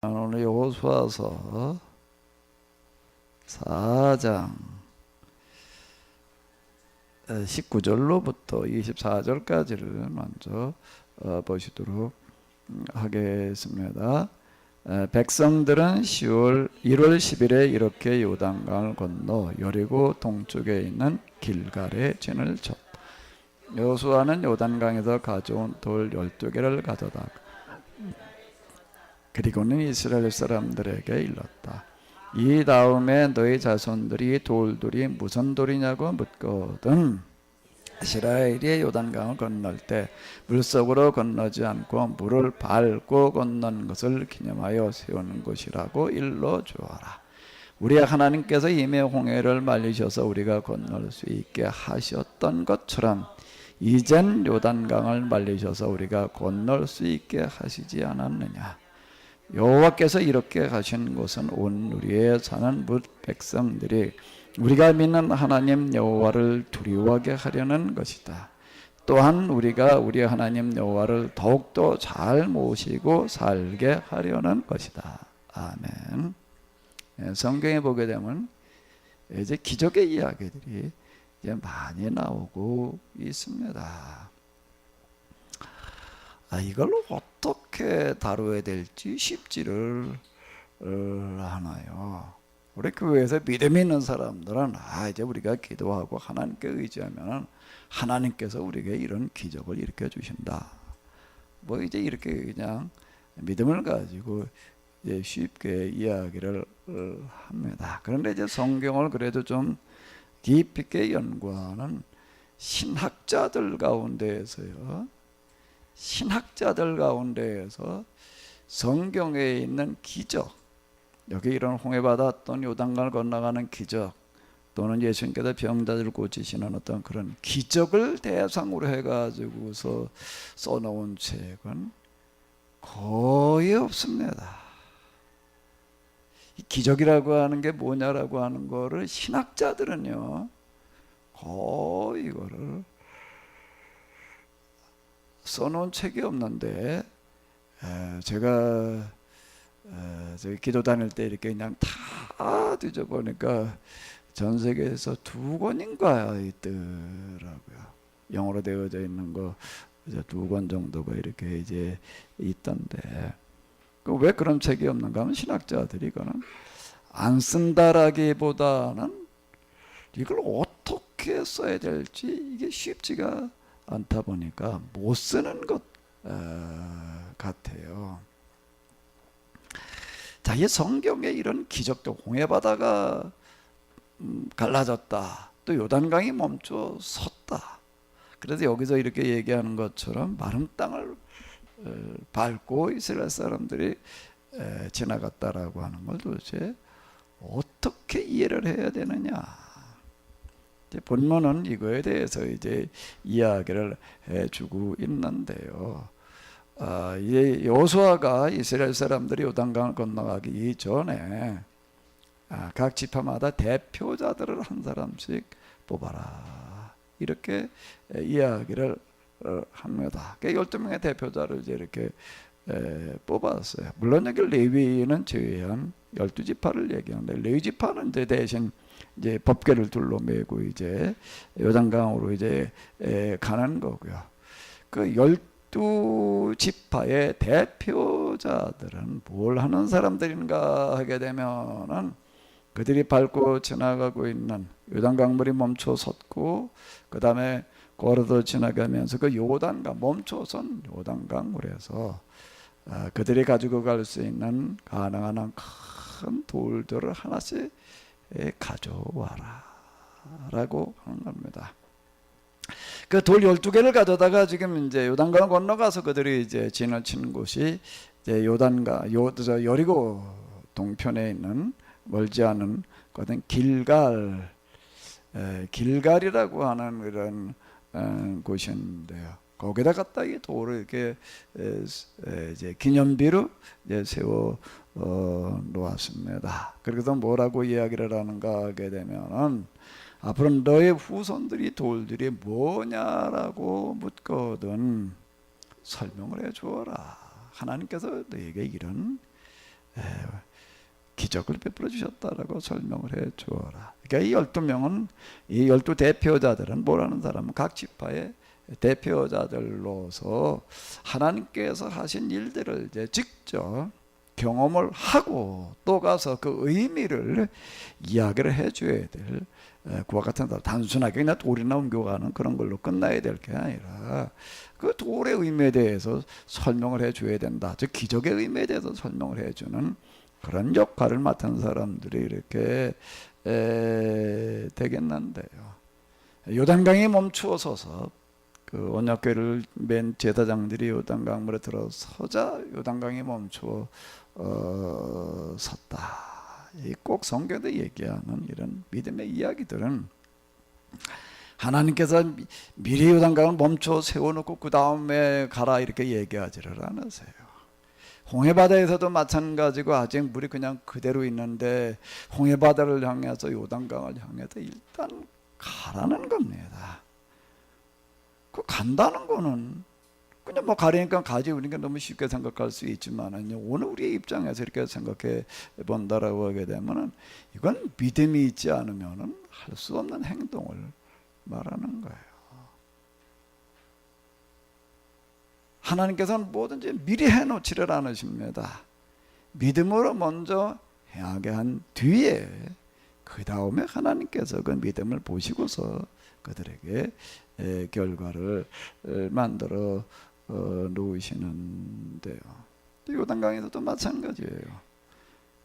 오늘 여호수아서 4장 19절로부터 24절까지를 먼저 보시도록 하겠습니다. 백성들은 1월 10일에 이렇게 요단강을 건너 여리고 동쪽에 있는 길갈에 진을 쳤다. 여호수아는 요단강에서 가져온 돌 12개를 가져다가 그리고는 이스라엘 사람들에게 일렀다. 이 다음에 너희 자손들이 돌들이 무슨 돌이냐고 묻거든 이스라엘이 요단강을 건널 때 물속으로 건너지 않고 물을 밟고 건넌 것을 기념하여 세우는 것이라고 일러주어라. 우리 하나님께서 이미 홍해를 말리셔서 우리가 건널 수 있게 하셨던 것처럼 이젠 요단강을 말리셔서 우리가 건널 수 있게 하시지 않았느냐. 여호와께서 이렇게 하신 것은 온 우리에 사는 뭇 백성들이 우리가 믿는 하나님 여호와를 두려워하게 하려는 것이다. 또한 우리가 우리 하나님 여호와를 더욱더 잘 모시고 살게 하려는 것이다. 아멘. 성경에 보게 되면 이제 기적의 이야기들이 이제 많이 나오고 있습니다. 이걸 어떻게 다루어야 될지 쉽지를 않아요. 우리 교회에서 믿음 있는 사람들은 이제 우리가 기도하고 하나님께 의지하면 하나님께서 우리에게 이런 기적을 일으켜 주신다. 뭐 이제 이렇게 그냥 믿음을 가지고 이제 쉽게 이야기를 합니다. 그런데 이제 성경을 그래도 좀 깊이 있게 연구하는 신학자들 가운데에서요. 신학자들 가운데에서 성경에 있는 기적, 여기 이런 홍해바다 또는 요단강을 건너가는 기적 또는 예수님께서 병자들을 고치시는 어떤 그런 기적을 대상으로 해가지고서 써놓은 책은 거의 없습니다. 이 기적이라고 하는 게 뭐냐라고 하는 거를 신학자들은요 거의 이거를 써놓은 책이 없는데 제가 저기 기도 다닐 때 이렇게 그냥 다 뒤져보니까 전 세계에서 2권인가 있더라고요. 영어로 되어져 있는 거 2권 정도가 이렇게 이제 있던데 왜 그런 책이 없는가 하면 신학자들이 이거는 안 쓴다라기보다는 이걸 어떻게 써야 될지 이게 쉽지가 않다 보니까 못 쓰는 것 같아요. 자, 이 성경에 이런 기적도 홍해바다가 갈라졌다. 또 요단강이 멈춰 섰다. 그래서 여기서 이렇게 얘기하는 것처럼 마른 땅을 밟고 이스라엘 사람들이 지나갔다라고 하는 걸 도대체 어떻게 이해를 해야 되느냐. 본문은 이거에 대해서 이제 이야기를 해주고 있는데요. 이제 여호수아가 이스라엘 사람들이 요단강을 건너가기 이전에 각 지파마다 대표자들을 한 사람씩 뽑아라 이렇게 이야기를 합니다. 12명의 대표자를 이제 이렇게 뽑았어요. 물론 여기 레위는 제외한 12지파를 얘기하는데 레위 지파는 이제 대신 이제 법궤를 둘러매고 이제 요단강으로 이제 가는 거고요. 그 12지파의 대표자들은 뭘 하는 사람들인가 하게 되면은 그들이 밟고 지나가고 있는 요단강물이 멈춰 섰고 그 다음에 걸어서 지나가면서 그 요단강 멈춰선 요단강물에서 그들이 가지고 갈 수 있는 가능한 큰 돌들을 하나씩 가져와라 라고 하는 겁니다. 그 돌 12개를 가져다가 지금 이제 요단강을 건너가서 그들이 이제 진을 치는 곳이 이제 요단강 여리고 동편에 있는 멀지 않은 곳은 길갈이라고 하는 그런 곳인데요. 거기다 갖다 이 돌을 이렇게 이제 기념비로 이제 세워 놓았습니다. 그래서 뭐라고 이야기를 하는가 하게 되면은 앞으로 너의 후손들이 돌들이 뭐냐라고 묻거든 설명을 해 주어라. 하나님께서 너에게 이런 기적을 베풀어 주셨다라고 설명을 해 주어라. 그러니까 이 12명은, 이 12 대표자들은 뭐라는 사람은 각 지파의 대표자들로서 하나님께서 하신 일들을 이제 직접 경험을 하고 또 가서 그 의미를 이야기를 해줘야 될, 그와 같은 단순하게 그냥 돌이나 옮겨가는 그런 걸로 끝나야 될 게 아니라 그 돌의 의미에 대해서 설명을 해줘야 된다. 즉 기적의 의미에 대해서 설명을 해주는 그런 역할을 맡은 사람들이 이렇게 되겠는데요. 요단강이 멈추어서서 그 언약궤를 맨 제사장들이 요단강물에 들어서자 요단강이 멈추어 섰다. 꼭 성경에 얘기하는 이런 믿음의 이야기들은 하나님께서 미리 요단강을 멈춰 세워놓고 그 다음에 가라 이렇게 얘기하지를 않으세요. 홍해바다에서도 마찬가지고 아직 물이 그냥 그대로 있는데 홍해바다를 향해서 요단강을 향해서 일단 가라는 겁니다. 그 간다는 거는 그냥 뭐 가려니까 가지, 우리가 너무 쉽게 생각할 수 있지만은 오늘 우리의 입장에서 이렇게 생각해 본다라고 하게 되면은 이건 믿음이 있지 않으면은 할 수 없는 행동을 말하는 거예요. 하나님께서는 뭐든지 미리 해놓지를 않으십니다. 믿음으로 먼저 행하게 한 뒤에 그 다음에 하나님께서 그 믿음을 보시고서 그들에게 결과를 만들어 놓으시는데요. 요단강에서도 마찬가지예요.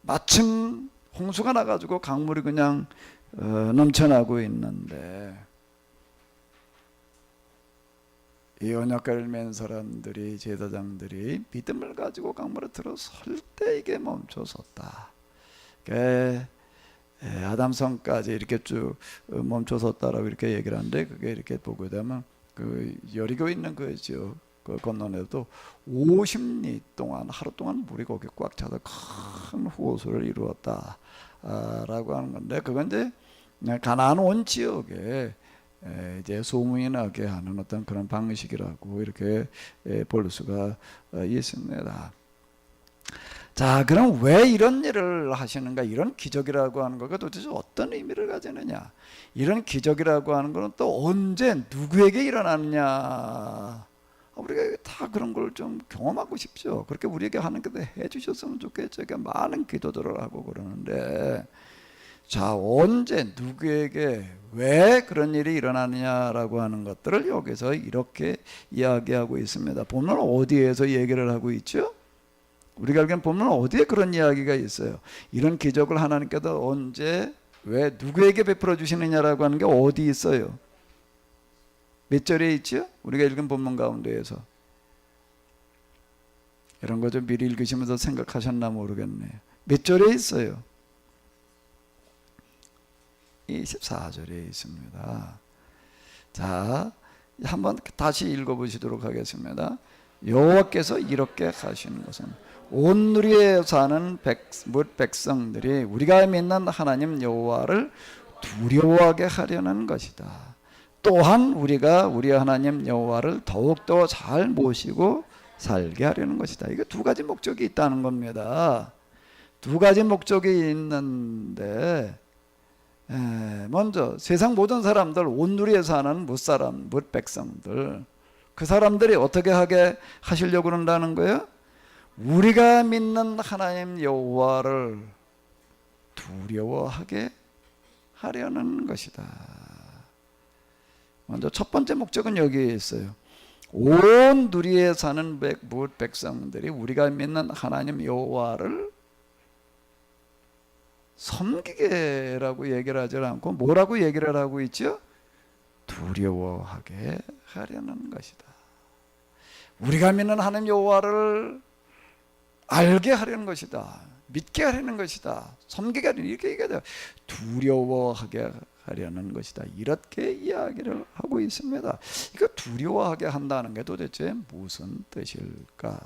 마침 홍수가 나가지고 강물이 그냥 넘쳐나고 있는데 이 언약궤를 맨 사람들이, 제사장들이 믿음을 가지고 강물에 들어설 때 이게 멈춰섰다. 아담성까지 이렇게 쭉 멈춰섰다라고 이렇게 얘기를 하는데, 그게 이렇게 보게 되면 그 여리고 있는 그 지역 그 건너에도 50리 동안 하루 동안 물이 거기 꽉 차서 큰 호수를 이루었다라고 하는 건데, 그건 이제 가나안 온 지역에 이제 소문이 나게 하는 어떤 그런 방식이라고 이렇게 볼 수가 있습니다. 자, 그럼 왜 이런 일을 하시는가? 이런 기적이라고 하는 거가 도대체 어떤 의미를 가지느냐? 이런 기적이라고 하는 것은 또 언제 누구에게 일어나느냐? 우리가 다 그런 걸 좀 경험하고 싶죠. 그렇게 우리에게 하나님께서 해주셨으면 좋겠죠. 많은 기도들을 하고 그러는데, 자, 언제 누구에게 왜 그런 일이 일어나느냐라고 하는 것들을 여기서 이렇게 이야기하고 있습니다. 보면 어디에서 얘기를 하고 있죠? 우리가 알기로는 보면 어디에 그런 이야기가 있어요. 이런 기적을 하나님께서 언제 왜 누구에게 베풀어 주시느냐라고 하는 게 어디 있어요? 몇 절에 있죠? 우리가 읽은 본문 가운데에서. 이런 거 좀 미리 읽으시면서 생각하셨나 모르겠네요. 몇 절에 있어요? 24절에 있습니다. 자, 한번 다시 읽어보시도록 하겠습니다. 여호와께서 이렇게 하시는 것은 온 누리에 사는 백성들이 우리가 믿는 하나님 여호와를 두려워하게 하려는 것이다. 또한 우리가 우리 하나님 여호와를 더욱더 잘 모시고 살게 하려는 것이다. 이거 두 가지 목적이 있다는 겁니다. 두 가지 목적이 있는데, 먼저 세상 모든 사람들, 온 누리에 사는 무사람, 무백성들, 그 사람들이 어떻게 하게 하시려고 그런다는 거예요? 우리가 믿는 하나님 여호와를 두려워하게 하려는 것이다. 먼저 첫 번째 목적은 여기에 있어요. 온 누리에 사는 백성들이 우리가 믿는 하나님 여호와를 섬기게라고 얘기를 하지 않고 뭐라고 얘기를 하고 있죠? 두려워하게 하려는 것이다. 우리가 믿는 하나님 여호와를 알게 하려는 것이다. 믿게 하려는 것이다. 섬기게 하려는, 이렇게 얘기해요. 두려워하게 하려는 것이다. 이렇게 이야기를 하고 있습니다. 이거 두려워하게 한다는 게 도대체 무슨 뜻일까?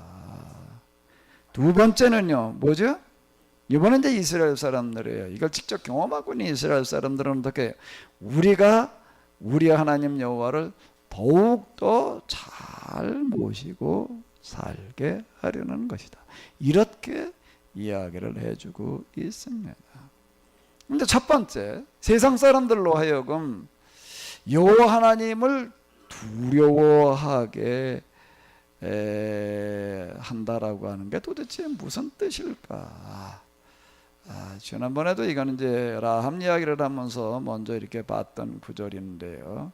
두 번째는요, 뭐죠? 이번엔 이제 이스라엘 사람들이에요. 이걸 직접 경험하고 있는 이스라엘 사람들은 어떻게 해요? 우리가 우리 하나님 여호와를 더욱더 잘 모시고 살게 하려는 것이다. 이렇게 이야기를 해주고 있습니다. 근데 첫 번째, 세상 사람들로 하여금 여호와 하나님을 두려워하게 한다라고 하는 게 도대체 무슨 뜻일까? 지난번에도 이거는 이제 라합 이야기를 하면서 먼저 이렇게 봤던 구절인데요.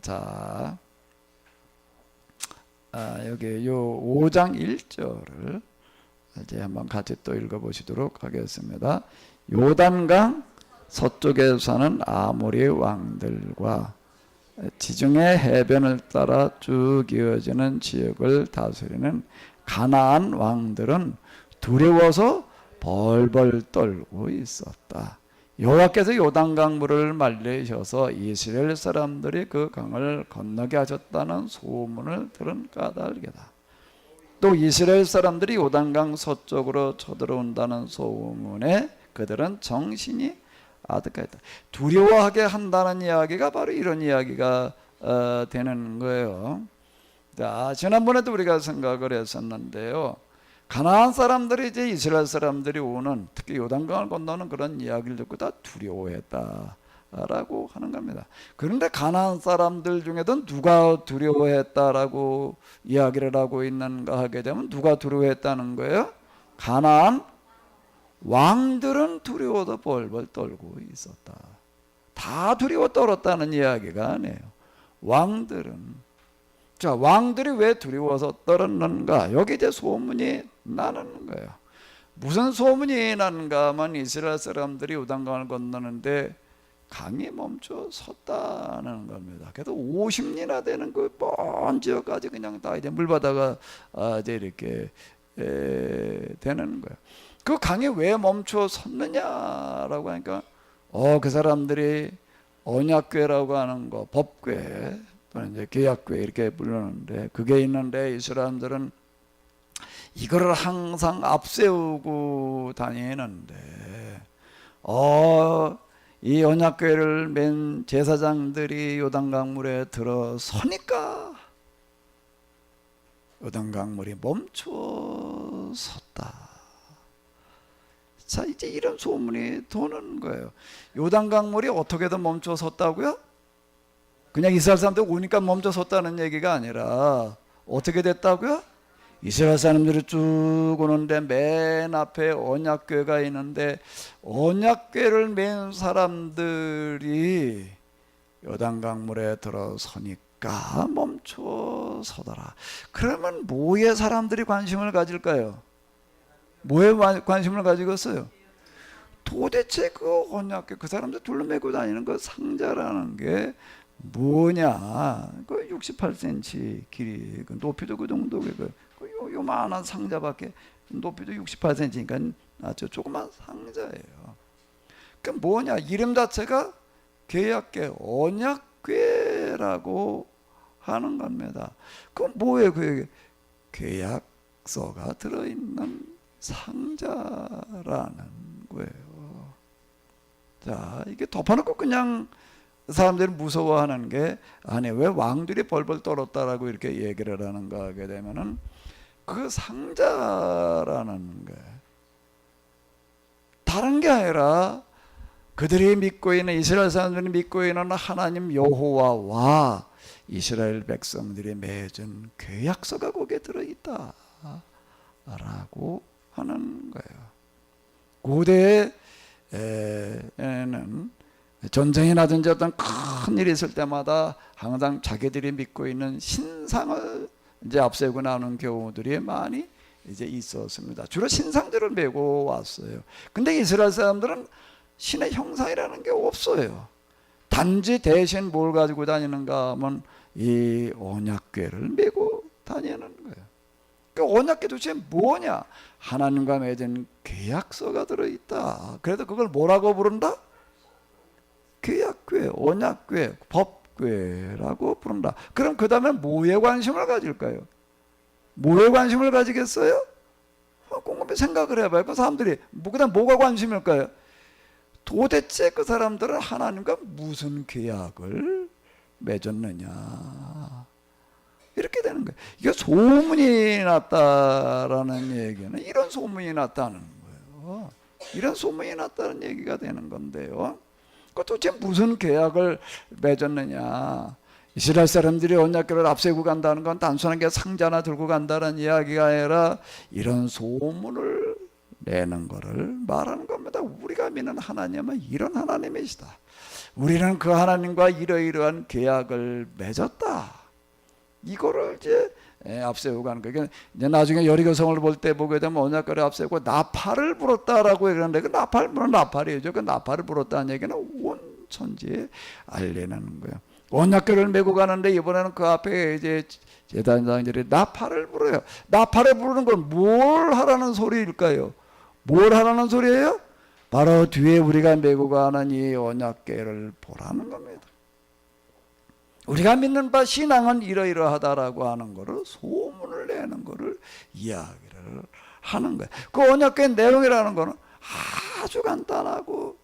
자, 여기 요 5장 1절을 이제 한번 같이 또 읽어보시도록 하겠습니다. 요단강 서쪽에 사는 아모리 왕들과 지중해 해변을 따라 쭉 이어지는 지역을 다스리는 가나안 왕들은 두려워서 벌벌 떨고 있었다. 여호와께서 요단강 물을 말리셔서 이스라엘 사람들이 그 강을 건너게 하셨다는 소문을 들은 까닭이다. 또 이스라엘 사람들이 요단강 서쪽으로 쳐들어온다는 소문에 그들은 정신이 아득하였다. 두려워하게 한다는 이야기가 바로 이런 이야기가 되는 거예요. 자, 지난번에도 우리가 생각을 했었는데요. 가나안 사람들이 이제 이스라엘 사람들이 오는, 특히 요단강을 건너는 그런 이야기를 듣고 다 두려워했다라고 하는 겁니다. 그런데 가나안 사람들 중에도 누가 두려워했다라고 이야기를 하고 있는가 하게 되면 누가 두려워했다는 거예요? 가나안 왕들은 두려워서 벌벌 떨고 있었다. 다 두려워 떨었다는 이야기가 아니에요. 왕들은. 자, 왕들이 왜 두려워서 떨었는가? 여기 이제 소문이 나는 거예요. 무슨 소문이 나는가 하면 이스라엘 사람들이 요단강을 건너는데 강이 멈춰 섰다는 겁니다. 그래도 50리나 되는 그 먼 지역까지 그냥 다 이제 물바다가 이제 이렇게 되는 거예요. 그 강이 왜 멈춰 섰느냐라고 하니까 그 사람들이 언약궤라고 하는 거, 법궤 또는 이제 계약궤 이렇게 부르는데 그게 있는데 이 사람들은 이거를 항상 앞세우고 다니는데 이 언약궤를 맨 제사장들이 요단강물에 들어서니까 요단강물이 멈춰 섰다. 자, 이제 이런 소문이 도는 거예요. 요단강물이 어떻게든 멈춰 섰다고요? 그냥 이스라엘 사람들 오니까 멈춰 섰다는 얘기가 아니라 어떻게 됐다고요? 이스라엘 사람들이 쭉 오는데 맨 앞에 언약궤가 있는데 언약궤를 맨 사람들이 요단강물에 들어서니까 멈춰 서더라. 그러면 뭐에 사람들이 관심을 가질까요? 뭐에 관심을 가지겠어요? 도대체 그 언약궤, 그 사람들 둘러매고 다니는 그 상자라는 게 뭐냐? 그 68cm 길이, 그 높이도 그 정도, 요만한 상자밖에, 높이도 68cm니까 아주 조그만 상자예요. 그 뭐냐? 이름 자체가 계약궤, 언약궤라고 하는 겁니다. 그 뭐예요? 그 계약서가 들어있는 상자라는 거예요. 자, 이게 덮어놓고 그냥 사람들이 무서워하는 게 아니 왜 왕들이 벌벌 떨었다라고 이렇게 얘기를 하는가 하게 되면은 그 상자라는 거예요. 다른 게 아니라 그들이 믿고 있는 이스라엘 사람들이 믿고 있는 하나님 여호와와 이스라엘 백성들이 맺은 계약서가 거기에 들어있다 라고 하는 거예요. 고대에는 전쟁이 나든지 어떤 큰 일이 있을 때마다 항상 자기들이 믿고 있는 신상을 이제 앞세우고 나오는 경우들이 많이 이제 있었습니다. 주로 신상들을 메고 왔어요. 근데 이스라엘 사람들은 신의 형상이라는 게 없어요. 단지 대신 뭘 가지고 다니는가 하면 이 언약궤를 메고 다니는 거예요. 그 언약궤 도대체 뭐냐? 하나님과 맺은 계약서가 들어있다. 그래도 그걸 뭐라고 부른다? 계약궤, 언약궤, 법궤라고 부른다. 그럼 그 다음에 뭐에 관심을 가질까요? 뭐에 관심을 가지겠어요? 꼼꼼히 생각을 해봐요. 그 사람들이 그 다음 뭐가 관심일까요? 도대체 그 사람들은 하나님과 무슨 계약을 맺었느냐? 이렇게 되는 거예요. 이게 소문이 났다라는 얘기는 이런 소문이 났다는 거예요. 이런 소문이 났다는 얘기가 되는 건데요. 도대체 무슨 계약을 맺었느냐. 이스라엘 사람들이 언약궤를 앞세우고 간다는 건 단순하게 상자나 들고 간다는 이야기가 아니라 이런 소문을 내는 것을 말하는 겁니다. 우리가 믿는 하나님은 이런 하나님이시다. 우리는 그 하나님과 이러이러한 계약을 맺었다. 이거를 이제 앞세우고 가는 거예요. 이제 나중에 여리고성을 볼 때 보게 되면 언약궤를 앞세우고 나팔을 불었다라고 얘기하는데 그 나팔은 나팔이죠. 그 나팔을 불었다는 얘기는 온 천지에 알리는 거예요. 언약궤를 메고 가는데 이번에는 그 앞에 이제 제단장들이 나팔을 불어요. 나팔을 부르는 건 뭘 하라는 소리일까요? 뭘 하라는 소리예요? 바로 뒤에 우리가 메고 가는 이 언약궤를 보라는 겁니다. 우리가 믿는 바 신앙은 이러이러하다라고 하는 것을 소문을 내는 것을 이야기를 하는 거예요. 그 언약궤 내용이라는 것은 아주 간단하고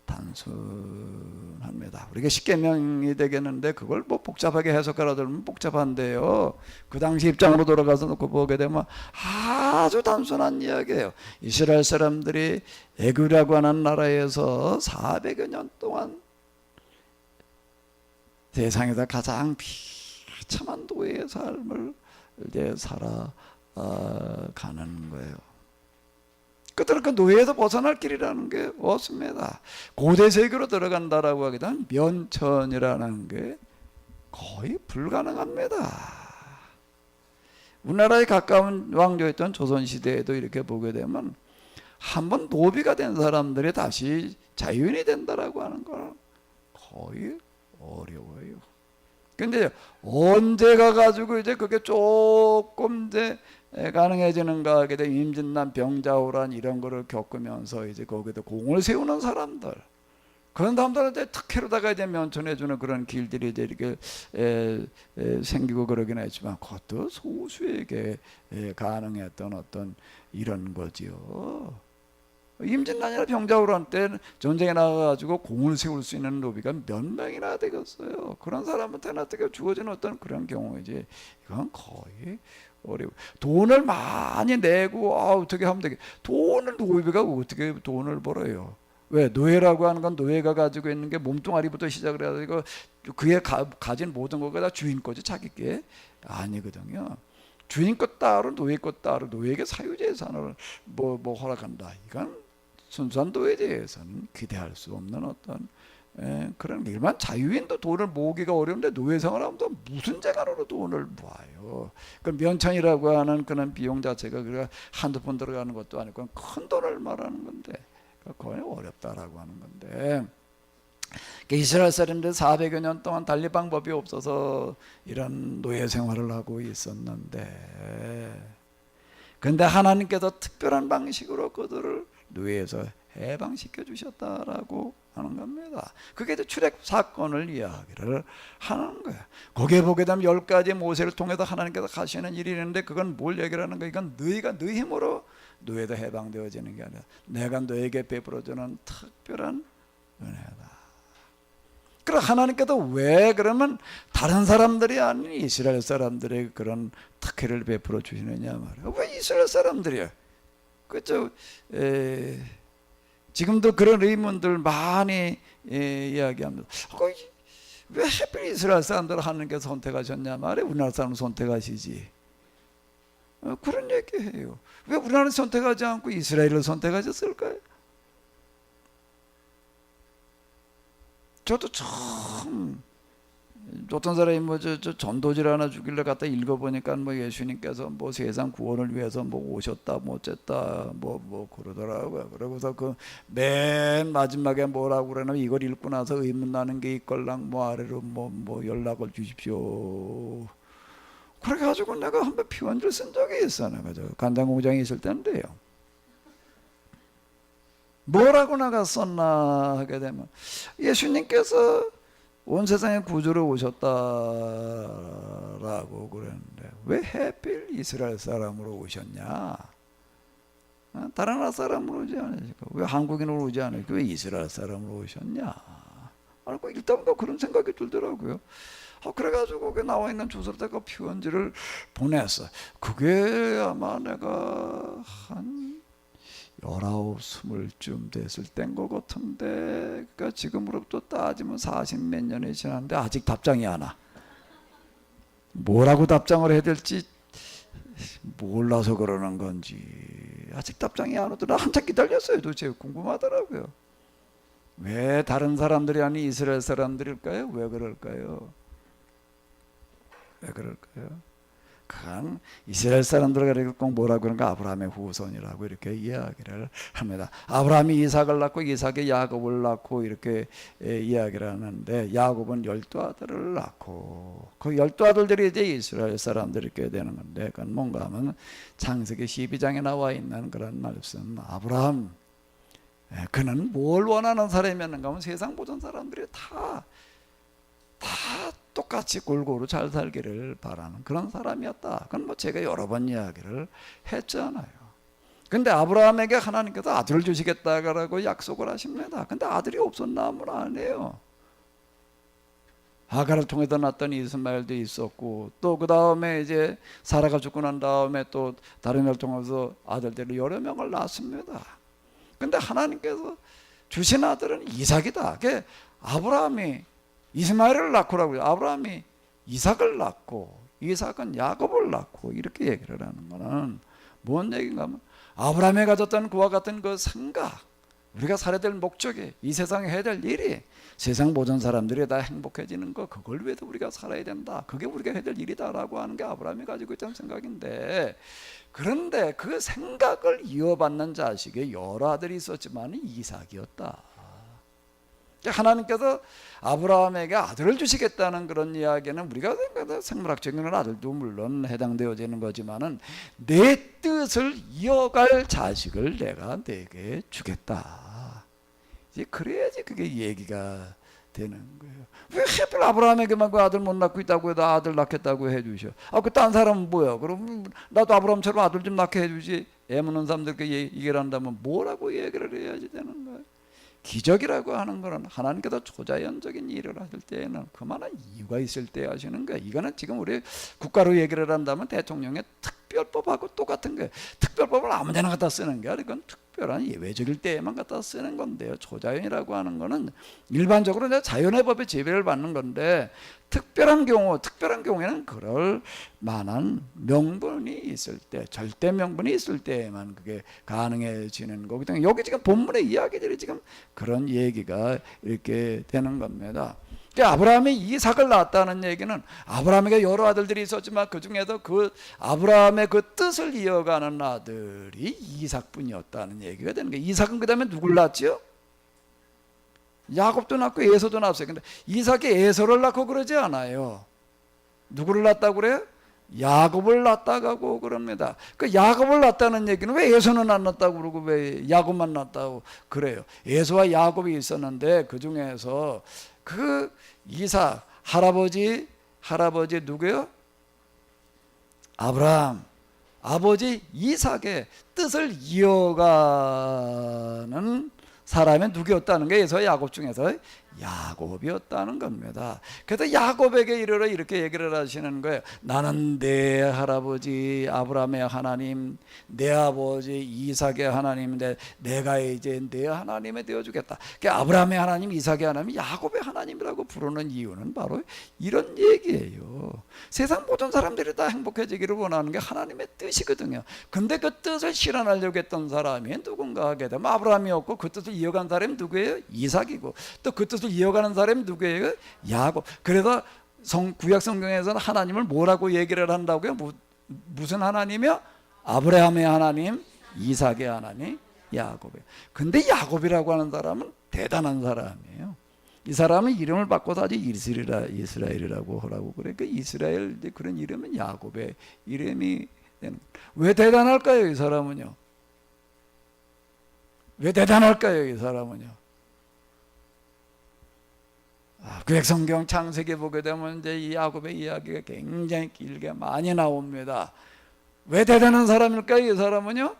단순합니다. 우리가 십계명이 되겠는데 그걸 뭐 복잡하게 해석하라 들으면 복잡한데요. 그 당시 입장으로 돌아가서 놓고 보게 되면 아주 단순한 이야기예요. 이스라엘 사람들이 애굽이라고 하는 나라에서 400여 년 동안 세상에서 가장 비참한 노예의 삶을 이제 살아가는 거예요. 그들은 그 노예에서 벗어날 길이라는 게 없습니다. 고대 세계로 들어간다라고 하게 되면 면천이라는 게 거의 불가능합니다. 우리나라에 가까운 왕조였던 조선시대에도 이렇게 보게 되면 한번 노비가 된 사람들이 다시 자유인이 된다라고 하는 건 거의 어려워요. 근데 언제 가가지고 이제 그게 조금 이제 가능해지는가 하게 되면 임진난 병자호란 이런 거를 겪으면서 이제 거기다 공을 세우는 사람들, 그런 사람들은 이제 특혜로다가 이제 면천해주는 그런 길들이 이제 이렇게 생기고 그러긴 했지만 그것도 소수에게 가능했던 어떤 이런 거지요. 임진난이나 병자호란 때 전쟁에 나가가지고 공을 세울 수 있는 노비가 몇 명이나 되겠어요. 그런 사람한테는 어떻게 주어지는 어떤 그런 경우이지 이건 거의 어려워. 돈을 많이 내고 어떻게 하면 되게 돈을 노비가 어떻게 돈을 벌어요? 왜? 노예라고 하는 건 노예가 가지고 있는 게 몸뚱아리부터 시작을 해가지고 그의 가진 모든 것가 다 주인 거지 자기 게 아니거든요. 주인 것 따로 노예 것 따로 노예에게 사유재산을 뭐 허락한다. 이건 순수한 노예에 대해서는 기대할 수 없는 어떤 그런 일반 자유인도 돈을 모으기가 어려운데 노예생활 하면 또 무슨 재간으로 돈을 모아요. 그 면천이라고 하는 그런 비용 자체가 그가 한두 번 들어가는 것도 아니고 큰 돈을 말하는 건데 거의 어렵다라고 하는 건데 이스라엘 사람들 400여 년 동안 달리 방법이 없어서 이런 노예 생활을 하고 있었는데 근데 하나님께서 특별한 방식으로 그들을 노예에서 해방시켜 주셨다라고 하는 겁니다. 그게 출애굽 사건을 이야기를 하는 거예요. 거기에 보게 되면 10가지 모세를 통해서 하나님께서 하시는 일이 있는데 그건 뭘 얘기를 하는 거예요? 이건 너희가 네 힘으로 노예도 해방되어지는 게 아니라 내가 너에게 베풀어주는 특별한 은혜다. 그럼 하나님께서 왜 그러면 다른 사람들이 아닌 이스라엘 사람들에게 그런 특혜를 베풀어 주시느냐 말이에요. 왜 이스라엘 사람들이야? 그죠? 지금도 그런 의문들 많이 이야기합니다. 왜 하필 이스라엘 사람들을 하나님께서 선택하셨냐 말이에요. 우리나라 사람 선택하시지. 그런 얘기해요. 왜 우리나라를 선택하지 않고 이스라엘을 선택하셨을까요? 저도 참 어떤 사람이 저 전도지를 하나 주길래 갖다 읽어보니까 뭐 예수님께서 뭐 세상 구원을 위해서 뭐 오셨다 뭐 어쨌다 뭐 그러더라고요. 그러고서 그 맨 마지막에 뭐라고 그러냐면 이걸 읽고 나서 의문 나는 게 있걸랑 뭐 아래로 뭐 연락을 주십시오. 그래가지고 내가 한번 피원지를 쓴 적이 있어. 내가 저 간장공장에 있을 때인데요. 뭐라고 내가 썼나 하게 되면 예수님께서 온 세상에 구주로 오셨다라고 그랬는데 왜 하필 이스라엘 사람으로 오셨냐? 다른 나라 사람으로 오지 않으시고 왜 한국인으로 오지 않으시고 왜 이스라엘 사람으로 오셨냐? 알고 읽다 보니까 그런 생각이 들더라고요. 그래가지고 거기 나와 있는 조서에다가 편지를 보냈어. 그게 아마 내가 한 19, 20쯤 됐을 때인 것 같은데, 그러니까 지금으로부터 따지면 40 몇 년이 지났는데 아직 답장이 안 와. 뭐라고 답장을 해야 될지 몰라서 그러는 건지 아직 답장이 안 오더라. 한참 기다렸어요. 도대체 궁금하더라고요. 왜 다른 사람들이 아닌 이스라엘 사람들일까요? 왜 그럴까요? 왜 그럴까요? 그건 이스라엘 사람들이 꼭 뭐라고 그런가, 아브라함의 후손이라고 이렇게 이야기를 합니다. 아브라함이 이삭을 낳고 이삭이 야곱을 낳고 이렇게 이야기를 하는데, 야곱은 12아들을 낳고 그 12아들들이 이제 이스라엘 사람들이 꽤 되는 건데, 그건 뭔가 하면 창세기 12장에 나와 있는 그런 말씀. 아브라함, 그는 뭘 원하는 사람이었는가 하면 세상 모든 사람들이 다 똑같이 골고루 잘 살기를 바라는 그런 사람이었다. 그건 뭐 제가 여러 번 이야기를 했잖아요. 근데 아브라함에게 하나님께서 아들을 주시겠다고 약속을 하십니다. 근데 아들이 없었나 하면 안 해요. 하갈을 통해서 낳았던 이스마엘도 있었고, 또 그 다음에 이제 사라가 죽고 난 다음에 또 다른 걸 통해서 아들들을 여러 명을 낳습니다. 근데 하나님께서 주신 아들은 이삭이다. 그게 아브라함이 이스마엘을 낳고라고요. 아브라함이 이삭을 낳고 이삭은 야곱을 낳고 이렇게 얘기를 하는 거는 뭔 얘기인가 하면, 아브라함이 가졌던 그와 같은 그 생각, 우리가 살아야 될 목적이, 이 세상에 해야 될 일이 세상 모든 사람들이 다 행복해지는 거, 그걸 위해서 우리가 살아야 된다, 그게 우리가 해야 될 일이다라고 하는 게 아브라함이 가지고 있던 생각인데, 그런데 그 생각을 이어받는 자식의 여러 아들이 있었지만 이삭이었다. 하나님께서 아브라함에게 아들을 주시겠다는 그런 이야기는 우리가 생물학적인 아들도 물론 해당되어지는 거지만은, 내 뜻을 이어갈 자식을 내가 내게 주겠다. 이제 그래야지 그게 얘기가 되는 거예요. 왜 하필 아브라함에게만 그 아들 못 낳고 있다고 해도 아들 낳겠다고 해주셔? 그 딴 사람은 뭐야? 그럼 나도 아브라함처럼 아들 좀 낳게 해주지. 애 묻는 사람들께 얘기를 한다면 뭐라고 얘기를 해야지 되는 거예요? 기적이라고 하는 것은 하나님께서 초자연적인 일을 하실 때에는 그만한 이유가 있을 때 하시는 거예요. 이거는 지금 우리 국가로 얘기를 한다면 대통령의 특별법하고 똑같은 거예요. 특별법을 아무데나 갖다 쓰는 게 아니고, 이건 특별한 예외적일 때에만 갖다 쓰는 건데요. 초자연이라고 하는 거는 일반적으로 자연의 법에 제배를 받는 건데, 특별한 경우에는 그럴 만한 명분이 있을 때, 절대 명분이 있을 때에만 그게 가능해지는 거기 때문에, 여기 지금 본문의 이야기들이 지금 그런 얘기가 이렇게 되는 겁니다. 아브라함이 이삭을 낳았다는 얘기는, 아브라함에게 여러 아들들이 있었지만 그 중에서 그 아브라함의 그 뜻을 이어가는 아들이 이삭뿐이었다는 얘기가 되는 거예요. 이삭은 그 다음에 누굴 낳았죠? 야곱도 낳고 에서도 낳았어요. 근데 이삭이 에서를 낳고 그러지 않아요. 누구를 낳았다고 그래요? 야곱을 낳았다고 그럽니다. 그 야곱을 낳았다는 얘기는 왜 에서는 안 낳았다고 그러고 왜 야곱만 낳았다고 그래요? 에서와 야곱이 있었는데 그 중에서 그 이삭 할아버지 누구요? 아브라함 아버지 이삭의 뜻을 이어가는 사람이 누구였다는 게 에서 야곱 중에서 야곱이었다는 겁니다. 그래서 야곱에게 이르러 이렇게 얘기를 하시는 거예요. 나는 내 할아버지 아브라함의 하나님, 내 아버지 이삭의 하나님인데 내가 이제 내 하나님이 되어주겠다. 그러니까 아브라함의 하나님, 이삭의 하나님, 야곱의 하나님이라고 부르는 이유는 바로 이런 얘기예요. 세상 모든 사람들이 다 행복해지기를 원하는 게 하나님의 뜻이거든요. 근데 그 뜻을 실현하려고 했던 사람이 누군가 하게 되면 아브라함이었고, 그 뜻을 이어간 사람이 누구예요? 이삭이고, 또 그 뜻을 이어가는 사람이 누구예요? 야곱. 그래서 구약 성경에서는 하나님을 뭐라고 얘기를 한다고요? 무슨 하나님이요? 아브라함의 하나님, 이삭의 하나님, 야곱이에요. 근데 야곱이라고 하는 사람은 대단한 사람이에요. 이 사람은 이름을 바꿔서 아주 이스라엘이라고 하라고 그래. 그 이스라엘 그런 이름은 야곱의 이름이 되는. 왜 대단할까요? 이 사람은요. 왜 대단할까요? 이 사람은요. 구약 성경 창세기 보게 되면 이제 이 야곱의 이야기가 굉장히 길게 많이 나옵니다. 왜 대단한 사람일까요? 이 사람은요.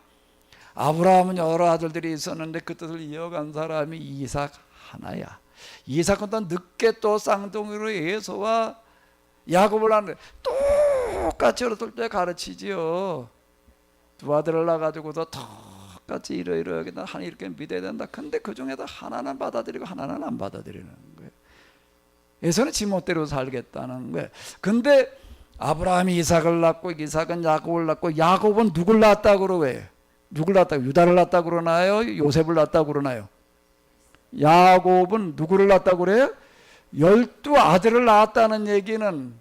아브라함은 여러 아들들이 있었는데 그 뜻을 이어간 사람이 이삭 하나야. 이삭은 또 늦게 또 쌍둥이로 에서와 야곱을 하는데 똑같이 어렸을 때 가르치지요. 두 아들을 낳아가지고도 똑같이 이러이러하게 하나님 이렇게 믿어야 된다. 근데 그 중에도 하나는 받아들이고 하나는 안 받아들이는 거예요. 예서는 지멋대로 살겠다는 거예요. 근데 아브라함이 이삭을 낳고 이삭은 야곱을 낳고 야곱은 누굴 낳았다고 그러고요? 누굴 낳았다고? 유다를 낳았다고 그러나요? 요셉을 낳았다고 그러나요? 야곱은 누구를 낳았다고 그래요? 12아들을 낳았다는 얘기는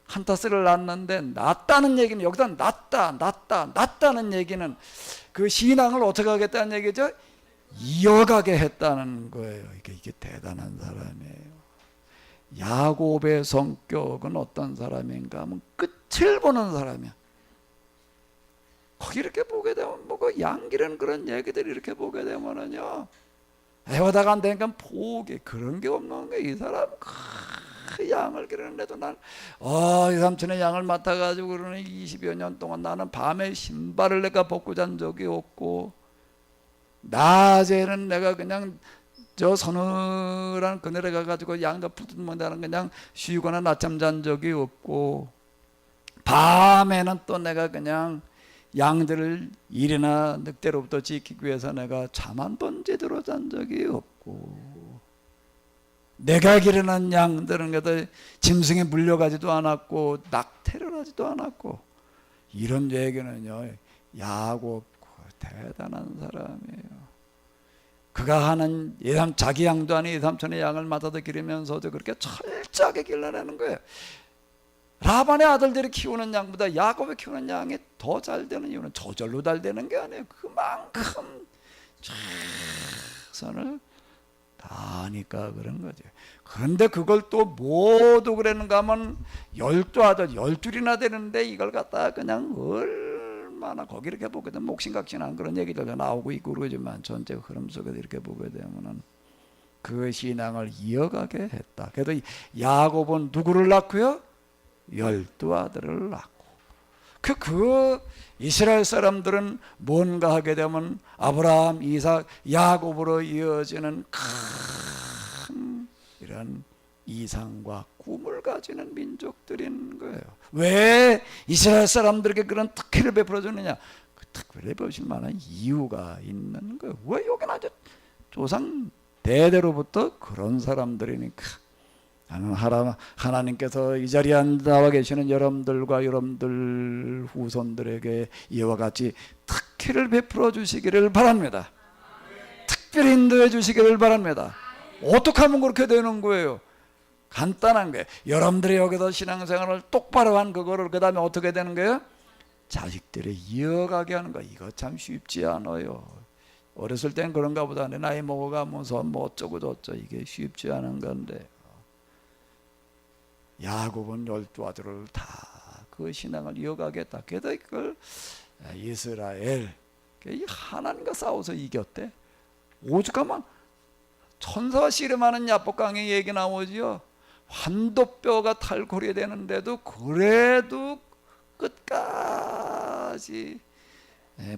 한타스를 낳았는데 낳았다는 얘기는 여기다 낳았다는 얘기는 그 신앙을 어떻게 하겠다는 얘기죠? 이어가게 했다는 거예요. 이게 대단한 사람이에요. 야곱의 성격은 어떤 사람인가 하면 끝을 보는 사람이야. 거기 이렇게 보게 되면 뭐그 양기는 그런 얘기들 이렇게 보게 되면은요, 애워다가 안 되니까 포기 그런 게 없는 거야. 이 사람 그 양을 기르는데도 난 이 삼촌의 양을 맡아가지고 그러는 20여 년 동안 나는 밤에 신발을 내가 벗고 잔 적이 없고 낮에는 내가 그냥 저 서늘한 그늘에 가가지고 양가 붙으면 그냥 쉬거나 낮잠 잔 적이 없고 밤에는 또 내가 그냥 양들을 일이나 늑대로부터 지키기 위해서 내가 잠 한 번 제대로 잔 적이 없고 내가 기르는 양들은 그래도 짐승에 물려가지도 않았고 낙태를 하지도 않았고 이런 얘기는요 야곱 대단한 사람이에요. 그가 하는 자기 양도 아닌 이삼촌의 양을 맡아서 기르면서도 그렇게 철저하게 길러내는 거예요. 라반의 아들들이 키우는 양보다 야곱이 키우는 양이 더 잘 되는 이유는 저절로 잘 되는 게 아니에요. 그만큼 최선을 다하니까 그런 거죠. 그런데 그걸 또 모두 그랬는가 하면 12아들 12이나 되는데 이걸 갖다가 그냥 얼마나 거기 이렇게 보게 되면 목신각신한 그런 얘기들도 나오고 있고 그러지만 전체 흐름 속에서 이렇게 보게 되면은 그 신앙을 이어가게 했다. 그래도 야곱은 누구를 낳고요? 12아들을 낳고 그 이스라엘 사람들은 뭔가 하게 되면 아브라함, 이삭, 야곱으로 이어지는 큰 이런 이상과 꿈을 가지는 민족들인 거예요. 왜 이스라엘 사람들에게 그런 특혜를 베풀어 주느냐? 그 특혜를 베푸실 만한 이유가 있는 거예요. 왜 여기는 아주 조상 대대로부터 그런 사람들이니까. 하나님께서 이 자리에 나와 계시는 여러분들과 여러분들 후손들에게 이와 같이 특혜를 베풀어 주시기를 바랍니다. 특별히 인도해 주시기를 바랍니다. 어떻게 하면 그렇게 되는 거예요? 간단한 거예요. 여러분들이 여기서 신앙생활을 똑바로 한 그거를 그 다음에 어떻게 되는 거예요? 자식들이 이어가게 하는 거예요. 이거 참 쉽지 않아요. 어렸을 땐 그런가 보다. 나이 먹어가면서 뭐 어쩌고 저쩌고 이게 쉽지 않은 건데 야곱은 12아들을 다 그 신앙을 이어가겠다. 게다가 그걸 이스라엘 하나님과 싸워서 이겼대. 오죽하면 천사와 씨름하는 야복강의 얘기 나오지요. 환도뼈가 탈골이 되는데도 그래도 끝까지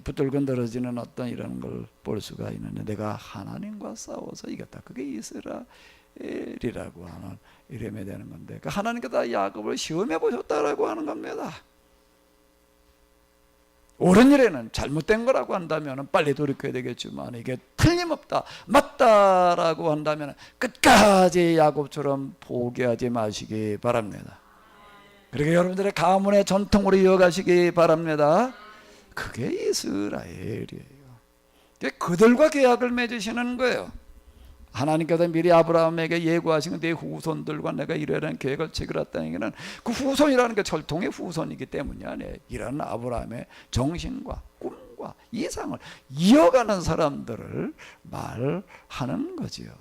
붙들건드러지는 어떤 이런 걸 볼 수가 있는데 내가 하나님과 싸워서 이겼다. 그게 이스라엘이라고 하는 이름이 되는 건데 그 하나님께서 야곱을 시험해 보셨다라고 하는 겁니다. 옳은 일에는 잘못된 거라고 한다면 빨리 돌이켜야 되겠지만 이게 틀림없다 맞다라고 한다면 끝까지 야곱처럼 포기하지 마시기 바랍니다. 그렇게 여러분들의 가문의 전통으로 이어가시기 바랍니다. 그게 이스라엘이에요. 그들과 계약을 맺으시는 거예요. 하나님께서 미리 아브라함에게 예고하신 내 후손들과 내가 이러한 계획을 체결했다는 얘기는 그 후손이라는 게 철통의 후손이기 때문이 아니에요. 이런 아브라함의 정신과 꿈과 이상을 이어가는 사람들을 말하는 거지요.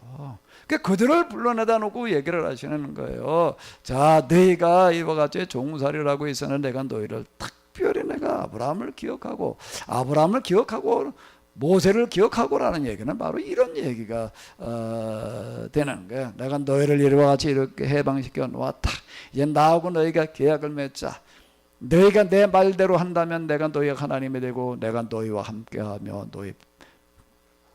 그들을 불러내다 놓고 얘기를 하시는 거예요. 자, 너희가 이와 같이 종살이라고 있어는 내가 너희를 특별히 내가 아브라함을 기억하고 모세를 기억하고라는 얘기는 바로 이런 얘기가 되는 거예요. 내가 너희를 이와 같이 이렇게 해방시켜 놓았다. 이제 나하고 너희가 계약을 맺자. 너희가 내 말대로 한다면 내가 너희가 하나님이 되고 내가 너희와 함께하며 너희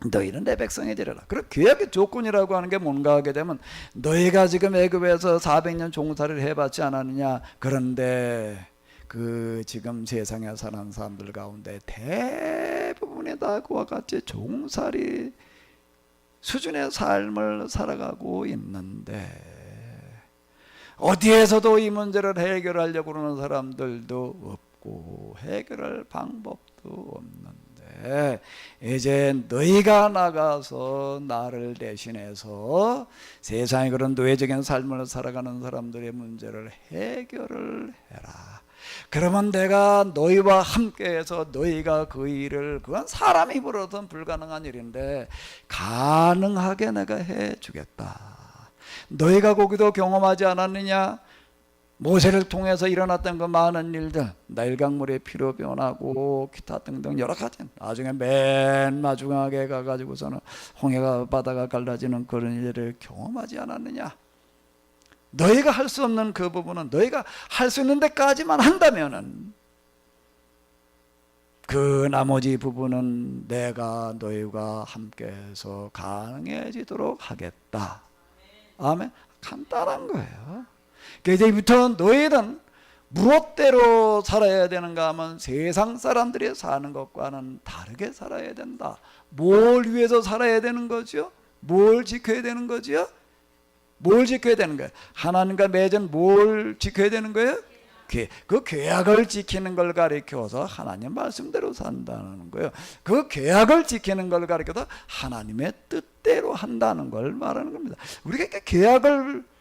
너희는 내 백성이 되리라. 그럼 구약의 조건이라고 하는 게 뭔가 하게 되면 너희가 지금 애굽에서 400년 종살이를 해봤지 않았느냐. 그런데 그 지금 세상에 사는 사람들 가운데 대부분이 다 그와 같이 종살이 수준의 삶을 살아가고 있는데 어디에서도 이 문제를 해결하려고 그러는 사람들도 없고 해결할 방법도 없는데 이제 너희가 나가서 나를 대신해서 세상에 그런 노예적인 삶을 살아가는 사람들의 문제를 해결을 해라. 그러면 내가 너희와 함께해서 너희가 그 일을, 그건 사람이 힘으로는 불가능한 일인데 가능하게 내가 해주겠다. 너희가 거기도 경험하지 않았느냐? 모세를 통해서 일어났던 그 많은 일들, 나일강물의 피로 변하고 기타 등등 여러 가지, 나중에 맨 마지막에 가가지고서는 홍해가 바다가 갈라지는 그런 일을 경험하지 않았느냐? 너희가 할 수 없는 그 부분은 너희가 할 수 있는 데까지만 한다면은 그 나머지 부분은 내가 너희와 함께해서 가능해지도록 하겠다. 아멘. 간단한 거예요. 그러니까 이제부터 너희는 무엇대로 살아야 되는가 하면 세상 사람들이 사는 것과는 다르게 살아야 된다. 뭘 위해서 살아야 되는 거죠? 뭘 지켜야 되는 거죠? 뭘 지켜야 되는 거예요? 하나님과 맺은 뭘 지켜야 되는 거예요? 그 계약을 지키는 걸 가리켜서 하나님 말씀대로 산다는 거예요. 그 계약을 지키는 걸 가리켜서 하나님의 뜻대로 한다는 걸 말하는 겁니다. 우리가 이렇게 계약을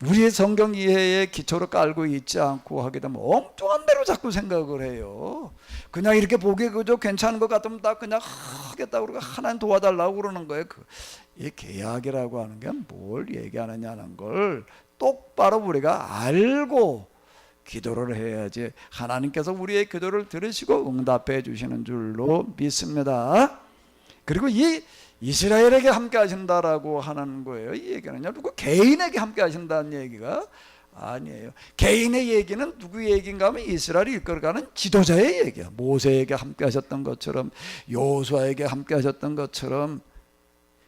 우리의 성경 이해의 기초로 깔고 있지 않고 하게 되면 엉뚱한 대로 자꾸 생각을 해요. 그냥 이렇게 보기에 그저 괜찮은 것 같으면 다 그냥 하겠다고 그러고 하나님 도와달라고 그러는 거예요. 이 계약이라고 하는 게 뭘 얘기하느냐는 걸 똑바로 우리가 알고 기도를 해야지 하나님께서 우리의 기도를 들으시고 응답해 주시는 줄로 믿습니다. 그리고 이 이스라엘에게 함께 하신다라고 하는 거예요. 이 얘기는요, 누구 개인에게 함께 하신다는 얘기가 아니에요. 개인의 얘기는 누구 얘기인가 하면 이스라엘을 이끌어가는 지도자의 얘기야. 모세에게 함께 하셨던 것처럼, 여호수아에게 함께 하셨던 것처럼.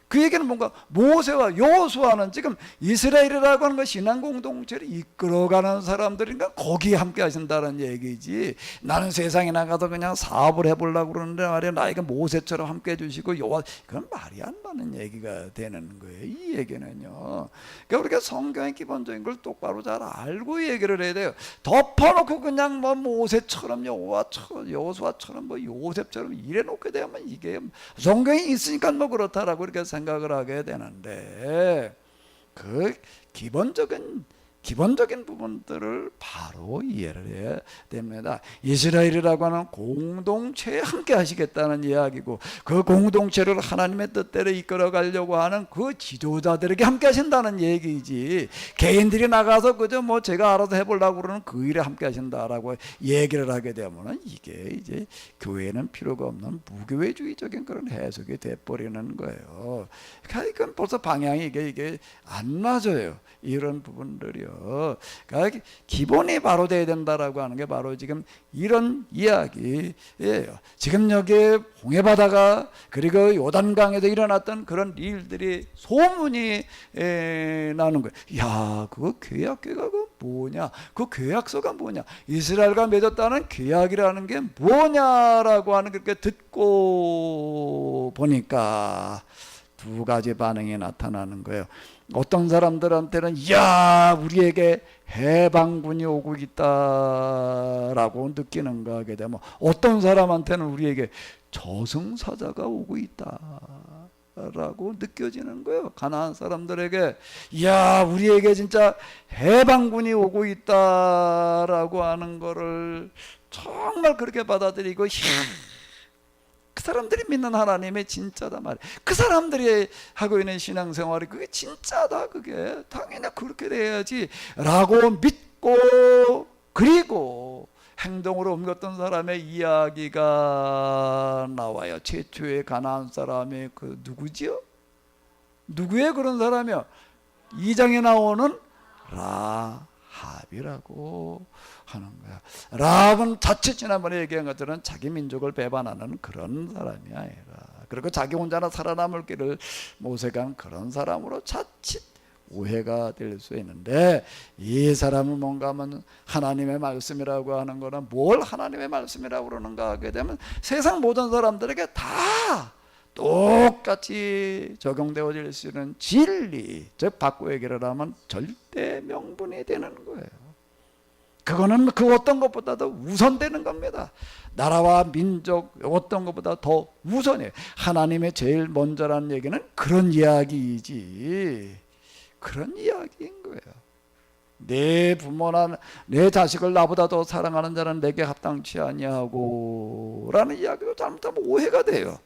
그 얘기는 뭔가 모세와 여호수아는 지금 이스라엘이라고 하는 것 신앙 공동체를 이끌어가는 사람들인가 거기에 함께 하신다는 얘기지. 나는 세상에 나가서 그냥 사업을 해보려고 그러는데 말이야, 나에게 모세처럼 함께 해주시고 여호와, 그건 말이 안 맞는 얘기가 되는 거예요. 이 얘기는요. 그러니까 우리가 성경의 기본적인 걸 똑바로 잘 알고 얘기를 해야 돼요. 덮어놓고 그냥 뭐 모세처럼 여호수아처럼 뭐 요셉처럼 이래 놓게 되면 이게 성경이 있으니까 뭐 그렇다라고 이렇게 생각을 하게 되는데 그 기본적인 부분들을 바로 이해를 해야 됩니다. 이스라엘이라고 하는 공동체에 함께 하시겠다는 이야기고 그 공동체를 하나님의 뜻대로 이끌어 가려고 하는 그 지도자들에게 함께 하신다는 얘기지, 개인들이 나가서 그저 뭐 제가 알아서 해보려고 그러는 그 일에 함께 하신다라고 얘기를 하게 되면 이게 이제 교회는 필요가 없는 무교회주의적인 그런 해석이 돼버리는 거예요. 그러니까 이건 벌써 방향이 이게 안 맞아요. 이런 부분들이요. 그러니까 기본이 바로 돼야 된다라고 하는 게 바로 지금 이런 이야기예요. 지금 여기 홍해바다가 그리고 요단강에도 일어났던 그런 일들이 소문이 나는 거예요. 야, 그거 계약계가 그 뭐냐? 그 계약서가 뭐냐? 이스라엘과 맺었다는 계약이라는 게 뭐냐라고 하는 그렇게 듣고 보니까 두 가지 반응이 나타나는 거예요. 어떤 사람들한테는 야, 우리에게 해방군이 오고 있다라고 느끼는 거 하게 되면, 어떤 사람한테는 우리에게 저승사자가 오고 있다라고 느껴지는 거예요. 가나안 사람들에게 야, 우리에게 진짜 해방군이 오고 있다라고 하는 거를 정말 그렇게 받아들이고 그 사람들이 믿는 하나님이 진짜다 말이에요. 그 사람들이 하고 있는 신앙생활이 그게 진짜다, 그게 당연히 그렇게 돼야지 라고 믿고 그리고 행동으로 옮겼던 사람의 이야기가 나와요. 최초의 가나안 사람이 그 누구지요? 누구의 그런 사람이요? 2장에 나오는 라합이라고 하는 거야. 라합은 자칫 지난번에 얘기한 것처럼 자기 민족을 배반하는 그런 사람이 아니라 그리고 자기 혼자나 살아남을 길을 모색한 그런 사람으로 자칫 오해가 될 수 있는데, 이 사람은 뭔가 하면 하나님의 말씀이라고 하는 거는 뭘 하나님의 말씀이라고 그러는가 하게 되면 세상 모든 사람들에게 다 똑같이 적용되어질 수 있는 진리, 즉 바꿔 얘기를 하면 절대 명분이 되는 거예요. 그거는 그 어떤 것보다도 우선되는 겁니다. 나라와 민족 어떤 것보다 더 우선이에요. 하나님의 제일 먼저라는 얘기는 그런 이야기이지, 그런 이야기인 거예요. 내 부모나 내 자식을 나보다 더 사랑하는 자는 내게 합당치 아니하고 라는 이야기도 잘못하면 오해가 돼요.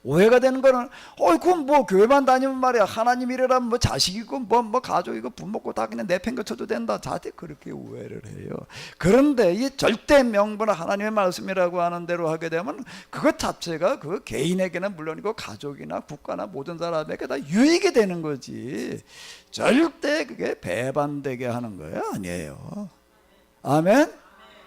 오해가 되는 거는 그건 뭐 교회만 다니면 말이야, 하나님 이래라면 뭐 자식이고 뭐 가족이고 부모고 다 그냥 내팽개쳐도 된다, 자꾸 그렇게 오해를 해요. 그런데 이 절대 명분을 하나님의 말씀이라고 하는 대로 하게 되면 그것 자체가 그 개인에게는 물론이고 가족이나 국가나 모든 사람에게 다 유익이 되는 거지, 절대 그게 배반되게 하는 거예요 아니에요. 아멘.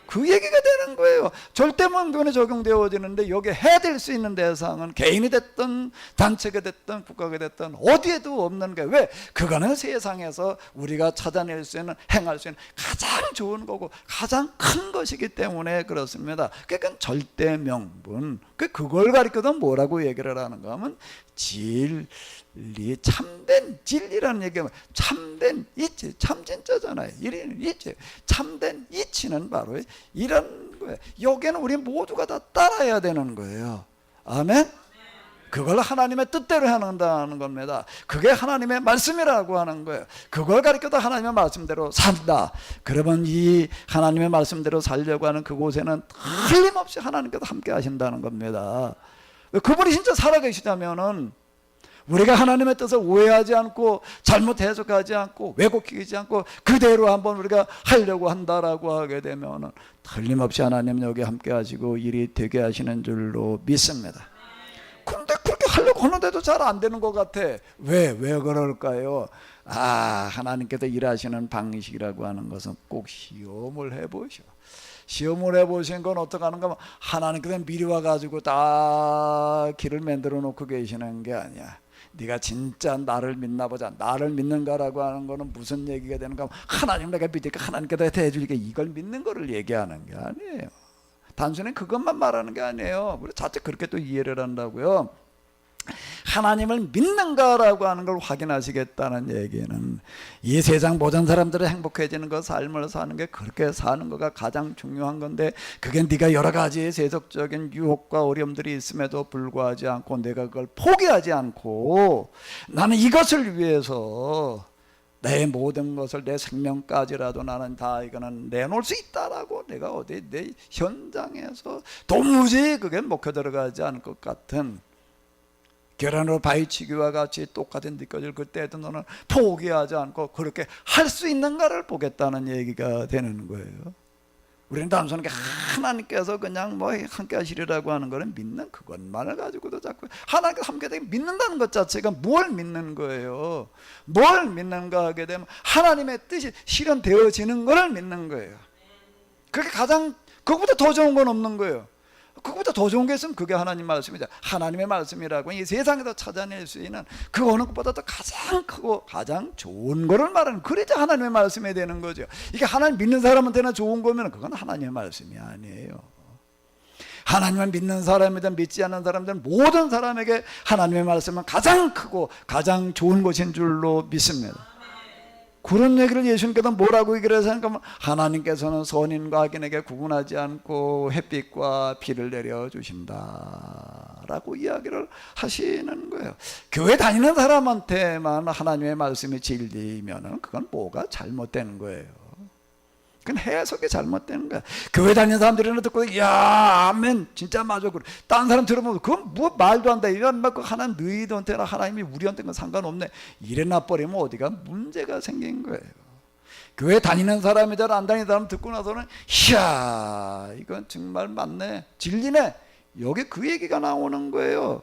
그 얘기가 되는 거예요. 절대 명분에 적용되어지는데 여기에 해될 수 있는 대상은 개인이 됐든 단체가 됐든 국가가 됐든 어디에도 없는 거예요. 왜? 그거는 세상에서 우리가 찾아낼 수 있는, 행할 수 있는 가장 좋은 거고 가장 큰 것이기 때문에 그렇습니다. 그러니까 절대 명분, 그걸 가리켜서 뭐라고 얘기를 하는가 하면 진리, 참된 진리라는 얘기가 참된 이치, 참 진짜잖아요. 이리는 이치, 참된 이치는 바로 이런 거예요. 여기는 우리 모두가 다 따라야 되는 거예요. 아멘. 그걸 하나님의 뜻대로 한다는 겁니다. 그게 하나님의 말씀이라고 하는 거예요. 그걸 가리켜도 하나님의 말씀대로 산다. 그러면 이 하나님의 말씀대로 살려고 하는 그곳에는 틀림없이 하나님께서 함께 하신다는 겁니다. 그분이 진짜 살아계시다면은 우리가 하나님의 뜻을 오해하지 않고 잘못 해석하지 않고 왜곡시키지 않고 그대로 한번 우리가 하려고 한다라고 하게 되면 틀림없이 하나님 여기 함께 하시고 일이 되게 하시는 줄로 믿습니다. 그런데 그렇게 하려고 하는데도 잘 안 되는 것 같아. 왜 그럴까요? 하나님께서 일하시는 방식이라고 하는 것은 꼭 시험을 해보셔. 시험을 해보신 건 어떻게 하는가 하면 하나님께서 미리 와가지고 다 길을 만들어 놓고 계시는 게 아니야. 네가 진짜 나를 믿나 보자. 나를 믿는가라고 하는 거는 무슨 얘기가 되는가 하면 하나님 내가 믿으니까 하나님께서 대해주니까 이걸 믿는 거를 얘기하는 게 아니에요. 단순히 그것만 말하는 게 아니에요. 우리 자칫 그렇게 또 이해를 한다고요. 하나님을 믿는가라고 하는 걸 확인하시겠다는 얘기는 이 세상 모든 사람들이 행복해지는 것, 삶을 사는 게 그렇게 사는 거가 가장 중요한 건데, 그게 네가 여러 가지 세속적인 유혹과 어려움들이 있음에도 불구하지 않고 내가 그걸 포기하지 않고 나는 이것을 위해서 내 모든 것을, 내 생명까지라도 나는 다 이거는 내놓을 수 있다라고, 내가 어디 내 현장에서 도무지 그게 먹혀 들어가지 않을 것 같은 계란으로 바위치기와 같이 똑같은 느껴질 그때에도 너는 포기하지 않고 그렇게 할 수 있는가를 보겠다는 얘기가 되는 거예요. 우리는 단순하게 하나님께서 그냥 뭐 함께 하시리라고 하는 거는 믿는 그것만을 가지고도 자꾸 하나님께서 함께 되게 믿는다는 것 자체가 뭘 믿는 거예요. 뭘 믿는가 하게 되면 하나님의 뜻이 실현되어지는 것을 믿는 거예요. 그게 가장, 그것보다 더 좋은 건 없는 거예요. 그것보다 더 좋은 게 있으면 그게 하나님 말씀이죠. 하나님의 말씀이라고 이 세상에서 찾아낼 수 있는 그 어느 것보다도 가장 크고 가장 좋은 거를 말하는, 그래야 하나님의 말씀이 되는 거죠. 이게 하나님 믿는 사람한테나 좋은 거면 그건 하나님의 말씀이 아니에요. 하나님을 믿는 사람이든 믿지 않는 사람들은 모든 사람에게 하나님의 말씀은 가장 크고 가장 좋은 것인 줄로 믿습니다. 그런 얘기를 예수님께서 뭐라고 얘기를 하시는가? 하나님께서는 선인과 악인에게 구분하지 않고 햇빛과 비를 내려주신다 라고 이야기를 하시는 거예요. 교회 다니는 사람한테만 하나님의 말씀이 진리면 그건 뭐가 잘못된 거예요. 그건 해석이 잘못되는 거야. 교회 다니는 사람들은 듣고 야 아멘 진짜 맞아. 그래. 딴 사람 들으면 그건 뭐 말도 안 돼. 이런 막 하나님 너희한테나 하나님이 우리한테는 상관없네. 이래나 버리면 어디가 문제가 생긴 거예요. 교회 다니는 사람이든 안 다니는 사람 듣고 나서는 이야 이건 정말 맞네, 진리네. 여기 그 얘기가 나오는 거예요.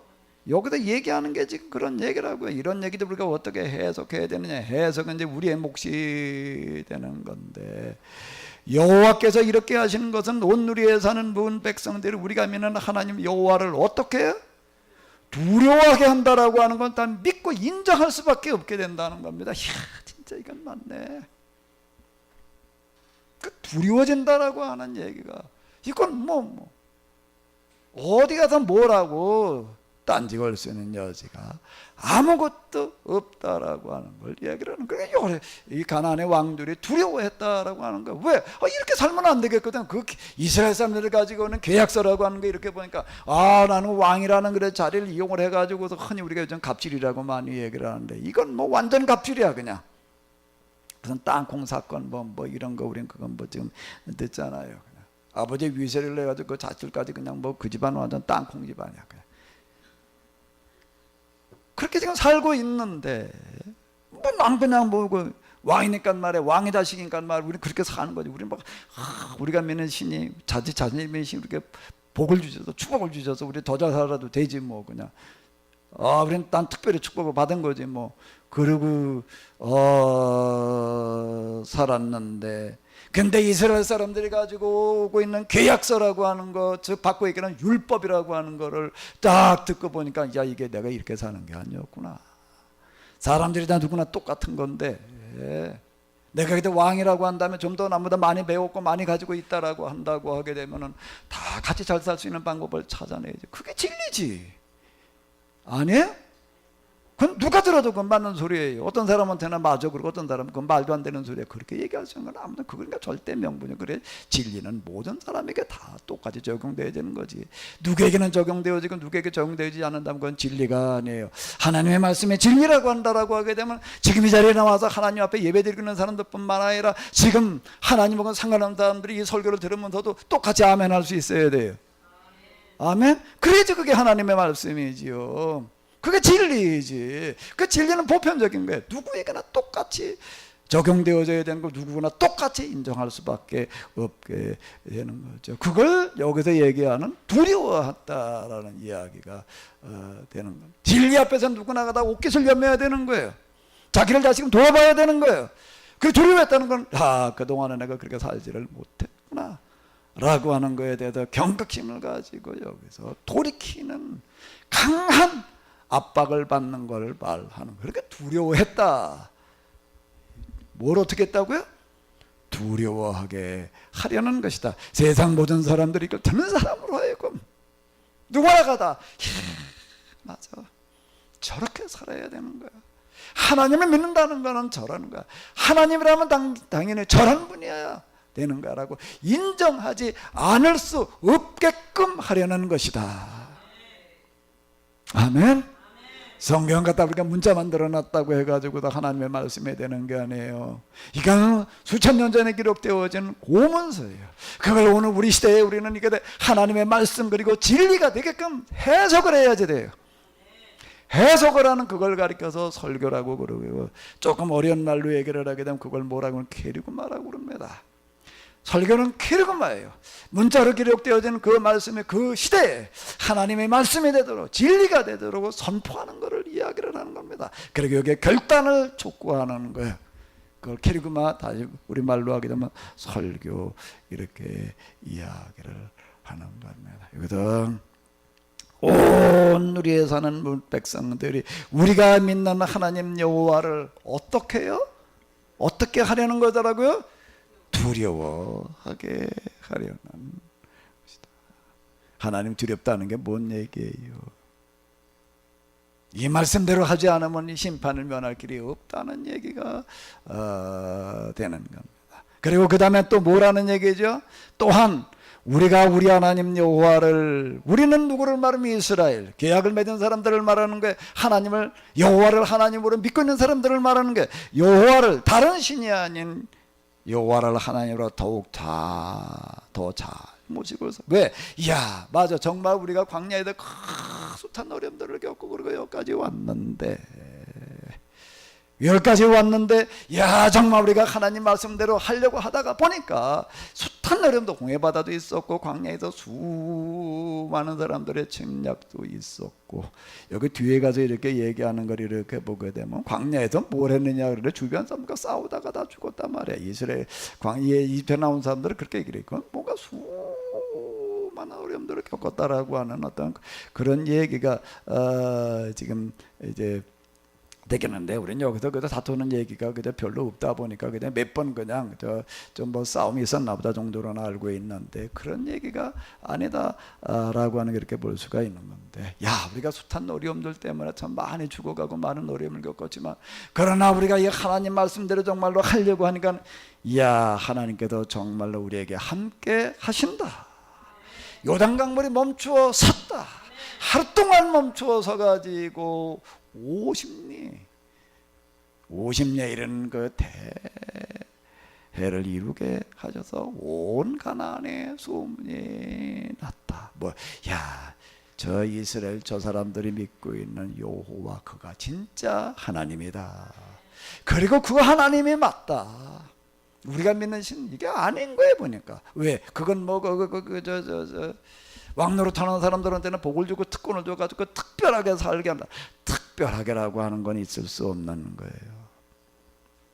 여기서 얘기하는 게 지금 그런 얘기라고요. 이런 얘기도 우리가 어떻게 해석해야 되느냐. 해석은 이제 우리의 몫이 되는 건데, 여호와께서 이렇게 하시는 것은 온 누리에 사는 모든 백성들이 우리가 믿는 하나님 여호와를 어떻게 해요? 두려워하게 한다라고 하는 건 다 믿고 인정할 수밖에 없게 된다는 겁니다. 이야, 진짜 이건 맞네. 그 두려워진다라고 하는 얘기가 이건 뭐 어디 가서 뭐라고 딴지 걸 수 있는 여지가 아무것도 없다라고 하는 걸 얘기를 하는 거예요. 이 가나안의 왕들이 두려워했다라고 하는 거예요. 왜? 이렇게 살면 안 되겠거든. 그 이스라엘 사람들을 가지고는 계약서라고 하는 거 이렇게 보니까 나는 왕이라는 그래 자리를 이용을 해가지고서 흔히 우리가 요즘 갑질이라고 많이 얘기를 하는데 이건 뭐 완전 갑질이야 그냥. 무슨 땅콩 사건 뭐 이런 거 우린 그건 뭐 지금 듣잖아요. 그냥. 아버지 위세를 내가지고 그 자식들까지 그냥 뭐 그 집안 완전 땅콩 집안이야 그냥. 그렇게 지금 살고 있는데 난 그냥 그 왕이니까 말이야 왕의 자식이니까 말이야 우리 그렇게 사는 거지. 우리 막 우리가 믿는 신이 자신이 믿는 신이 이렇게 복을 주셔서 축복을 주셔서 우리 더 잘 살아도 되지 뭐 그냥 우리는 난 특별히 축복을 받은 거지 뭐 그러고 살았는데 근데 이스라엘 사람들이 가지고 오고 있는 계약서라고 하는 것, 즉 받고 있기는 율법이라고 하는 거를 딱 듣고 보니까 야 이게 내가 이렇게 사는 게 아니었구나. 사람들이 다 누구나 똑같은 건데 내가 그때 왕이라고 한다면 좀 더 나보다 많이 배웠고 많이 가지고 있다라고 한다고 하게 되면은 다 같이 잘 살 수 있는 방법을 찾아내야지. 그게 진리지. 아니에요? 그건 누가 들어도 그건 맞는 소리예요. 어떤 사람한테는 맞아 그러고 어떤 사람은 그건 말도 안 되는 소리야. 그렇게 얘기할 수 있는 건 아무튼 그러니까 절대 명분이 그래. 진리는 모든 사람에게 다 똑같이 적용돼야 되는 거지. 누구에게는 적용되어지고 누구에게 적용되지 않는다면 그건 진리가 아니에요. 하나님의 말씀에 진리라고 한다라고 하게 되면 지금 이 자리에 나와서 하나님 앞에 예배드리는 사람들뿐만 아니라 지금 하나님하고 상관없는 사람들이 이 설교를 들으면서도 똑같이 아멘 할 수 있어야 돼요. 아멘? 그래야지 그게 하나님의 말씀이지요. 그게 진리이지. 그 진리는 보편적인 거예요. 누구에게나 똑같이 적용되어져야 되는 거 누구나 똑같이 인정할 수밖에 없게 되는 거죠. 그걸 여기서 얘기하는 두려워했다라는 이야기가 되는 겁니다. 진리 앞에서 누구나 다 옷깃을 여며야 되는 거예요. 자기를 다시금 돌아봐야 되는 거예요. 그 두려워했다는 건 그동안에 내가 그렇게 살지를 못했구나 라고 하는 거에 대해서 경각심을 가지고 여기서 돌이키는 강한 압박을 받는 걸 말하는 거예요. 그렇게 두려워했다. 뭘 어떻게 했다고요? 두려워하게 하려는 것이다. 세상 모든 사람들이 이걸 듣는 사람으로 하여금 누구나 가다 맞아 저렇게 살아야 되는 거야. 하나님을 믿는다는 거는 저라는 거야. 하나님이라면 당연히 저런 분이어야 되는 거라고 인정하지 않을 수 없게끔 하려는 것이다. 아멘. 성경 갖다 우리가 문자 만들어 놨다고 해가지고 다 하나님의 말씀이 되는 게 아니에요. 이건 수천 년 전에 기록되어진 고문서예요. 그걸 오늘 우리 시대에 우리는 이게 하나님의 말씀 그리고 진리가 되게끔 해석을 해야지 돼요. 해석을 하는 그걸 가리켜서 설교라고 그러고 조금 어려운 말로 얘기를 하게 되면 그걸 뭐라고 하면 캐리그마라고 그럽니다. 설교는 캐리그마예요. 문자로 기록되어진 그 말씀의 그 시대에 하나님의 말씀이 되도록 진리가 되도록 선포하는 것을 이야기를 하는 겁니다. 그리고 여기에 결단을 촉구하는 거예요. 그걸 캐리그마 다시 우리말로 하게 되면 설교 이렇게 이야기를 하는 겁니다. 여기서 온 우리에 사는 백성들이 우리가 믿는 하나님 여호와를 어떻게 해요? 어떻게 하려는 거더라고요? 두려워하게 하려는 것이다. 하나님 두렵다는 게 뭔 얘기예요? 이 말씀대로 하지 않으면 이 심판을 면할 길이 없다는 얘기가 되는 겁니다. 그리고 그 다음에 또 뭐라는 얘기죠? 또한 우리가 우리 하나님 여호와를 우리는 누구를 말하면 이스라엘 계약을 맺은 사람들을 말하는 거예요. 하나님을 여호와를 하나님으로 믿고 있는 사람들을 말하는 거예요. 여호와를 다른 신이 아닌 여호와를 하나님으로 더욱 더 잘 모시고 왜? 이야 맞아 정말 우리가 광야에서 숱한 어려움들을 겪고 그리고 여기까지 왔는데 야 정말 우리가 하나님 말씀대로 하려고 하다가 보니까 숱한 어려움도 홍해바다도 있었고 광야에서 수많은 사람들의 침략도 있었고 여기 뒤에 가서 이렇게 얘기하는 걸 이렇게 보게 되면 광야에서 뭘 했느냐 그래 주변 사람과 싸우다가 다 죽었단 말이야. 이스라엘 광야에 입에 나온 사람들은 그렇게 얘기를 했고 뭔가 수많은 많은 어려움들을 겪었다라고 하는 어떤 그런 얘기가 지금 이제 되겠는데, 우리는 여기서 그저 다투는 얘기가 그저 별로 없다 보니까 그냥 몇 번 그냥 좀 뭐 싸움이 있었나 보다 정도로는 알고 있는데, 그런 얘기가 아니다라고 하는 게 이렇게 볼 수가 있는 건데, 야, 우리가 숱한 어려움들 때문에 참 많이 죽어가고 많은 어려움을 겪었지만, 그러나 우리가 이 하나님 말씀대로 정말로 하려고 하니까, 이야, 하나님께서 정말로 우리에게 함께 하신다. 요단강물이 멈추어 섰다. 하루 동안 멈추어 서가지고 50리 이른 그 대해를 이루게 하셔서 온 가나안에 소문이 났다. 저 이스라엘 저 사람들이 믿고 있는 여호와 그가 진짜 하나님이다. 그리고 그 하나님이 맞다. 우리가 믿는 신 이게 아닌 거예요 보니까. 왜? 그건 뭐 왕노릇하는 사람들한테는 복을 주고 특권을 줘가지고 특별하게 살게 한다. 특별하게라고 하는 건 있을 수 없는 거예요.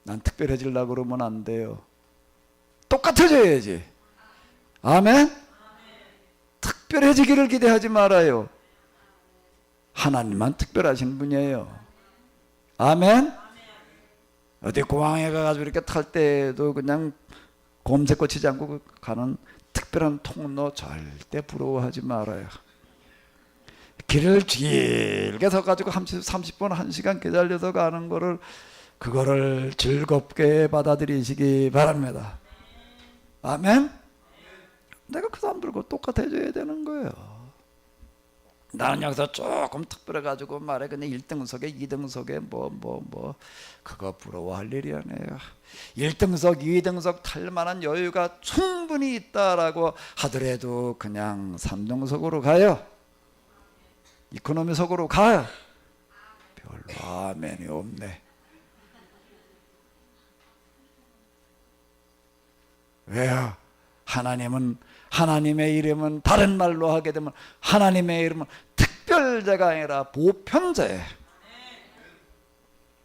난 특별해지려고 그러면 안 돼요. 똑같아져야지. 아멘? 특별해지기를 기대하지 말아요. 하나님만 특별하신 분이에요. 아멘? 어디 공항에 가가지고 이렇게 탈 때도 그냥 검색 거치지 않고 가는 특별한 통로 절대 부러워하지 말아요. 길을 길게 서가지고 30분 1시간 기다려서 가는 거를, 그거를 즐겁게 받아들이시기 바랍니다. 아멘? 내가 그 사람들과 똑같아져야 되는 거예요. 나는 여기서 조금 특별해가지고 말해 그냥 1등석에 2등석에 그거 부러워할 일이 아니에요. 1등석 2등석 탈 만한 여유가 충분히 있다라고 하더라도 그냥 3등석으로 가요. 이코노미석으로 가요. 별로 아멘이 없네. 왜요? 하나님의 이름은 다른 말로 하게 되면 하나님의 이름은 특별자가 아니라 보편자예요.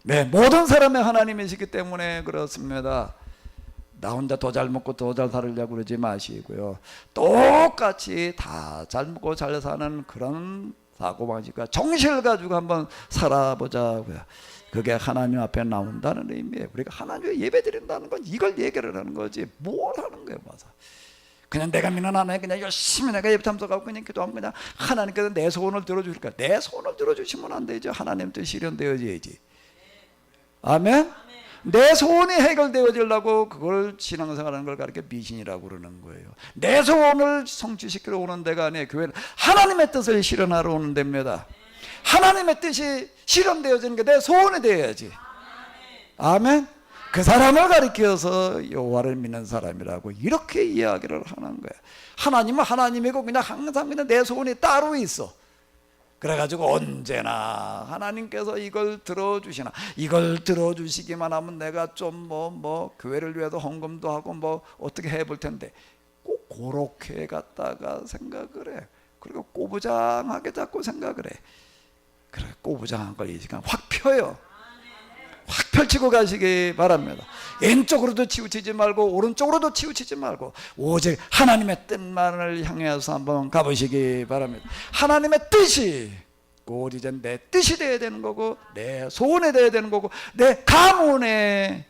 네, 모든 사람의 하나님이시기 때문에 그렇습니다. 나 혼자 더 잘 먹고 더 잘 살으려고 그러지 마시고요. 똑같이 다 잘 먹고 잘 사는 그런 사고방식과 정신을 가지고 한번 살아보자고요. 그게 하나님 앞에 나온다는 의미예요. 우리가 하나님의 예배 드린다는 건 이걸 얘기를 하는 거지 뭘 하는 거예요. 맞아. 그냥 내가 믿는 하나님 그냥 열심히 내가 예배 참석하고 그냥 기도하면 그냥 하나님께서 내 소원을 들어주실까? 내 소원을 들어주시면 안 되죠. 하나님 뜻이 실현되어야지. 아멘? 내 소원이 해결되어지려고 그걸 신앙생활하는 걸 가르쳐 미신이라고 그러는 거예요. 내 소원을 성취시키러 오는 데가 아니에요. 교회는 하나님의 뜻을 실현하러 오는 데입니다. 하나님의 뜻이 실현되어지는 게 내 소원이 되어야지. 아멘? 그 사람을 가리켜서 여호와를 믿는 사람이라고 이렇게 이야기를 하는 거예요. 하나님은 하나님이고 그냥 항상 그냥 내 소원이 따로 있어. 그래가지고 언제나 하나님께서 이걸 들어주시나, 이걸 들어주시기만 하면 내가 좀 교회를 위해서 헌금도 하고 어떻게 해볼 텐데, 꼭 그렇게 갖다가 생각을 해. 그리고 꼬부장하게 자꾸 생각을 해. 그래, 꼬부장한 걸 이 시간 확 펴요. 확 펼치고 가시기 바랍니다. 왼쪽으로도 치우치지 말고 오른쪽으로도 치우치지 말고 오직 하나님의 뜻만을 향해서 한번 가보시기 바랍니다. 하나님의 뜻이 곧 이제 내 뜻이 되어야 되는 거고 내 소원이 되어야 되는 거고 내 가문의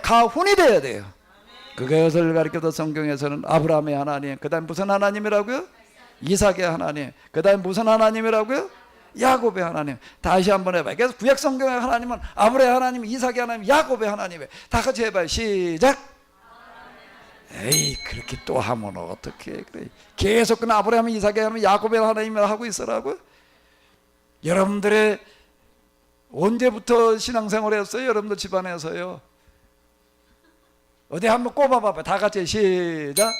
가훈이 되어야 돼요. 그것을 가리켜서 성경에서는 아브라함의 하나님, 그 다음 무슨 하나님이라고요? 이삭의 하나님, 그 다음 무슨 하나님이라고요? 야곱의 하나님. 다시 한번 해봐요. 그래서 구약 성경의 하나님은 아브라함의 하나님, 이삭의 하나님, 야곱의 하나님이에요. 다 같이 해봐요. 시작. 에이, 그렇게 또 하면 어떻게 그래? 계속 그냥 아브라함, 이삭의 하나님, 야곱의 하나님을 하고 있으라고? 여러분들의 언제부터 신앙생활을 했어요? 여러분들 집안에서요. 어디 한번 꼽아봐봐요. 다 같이 시작.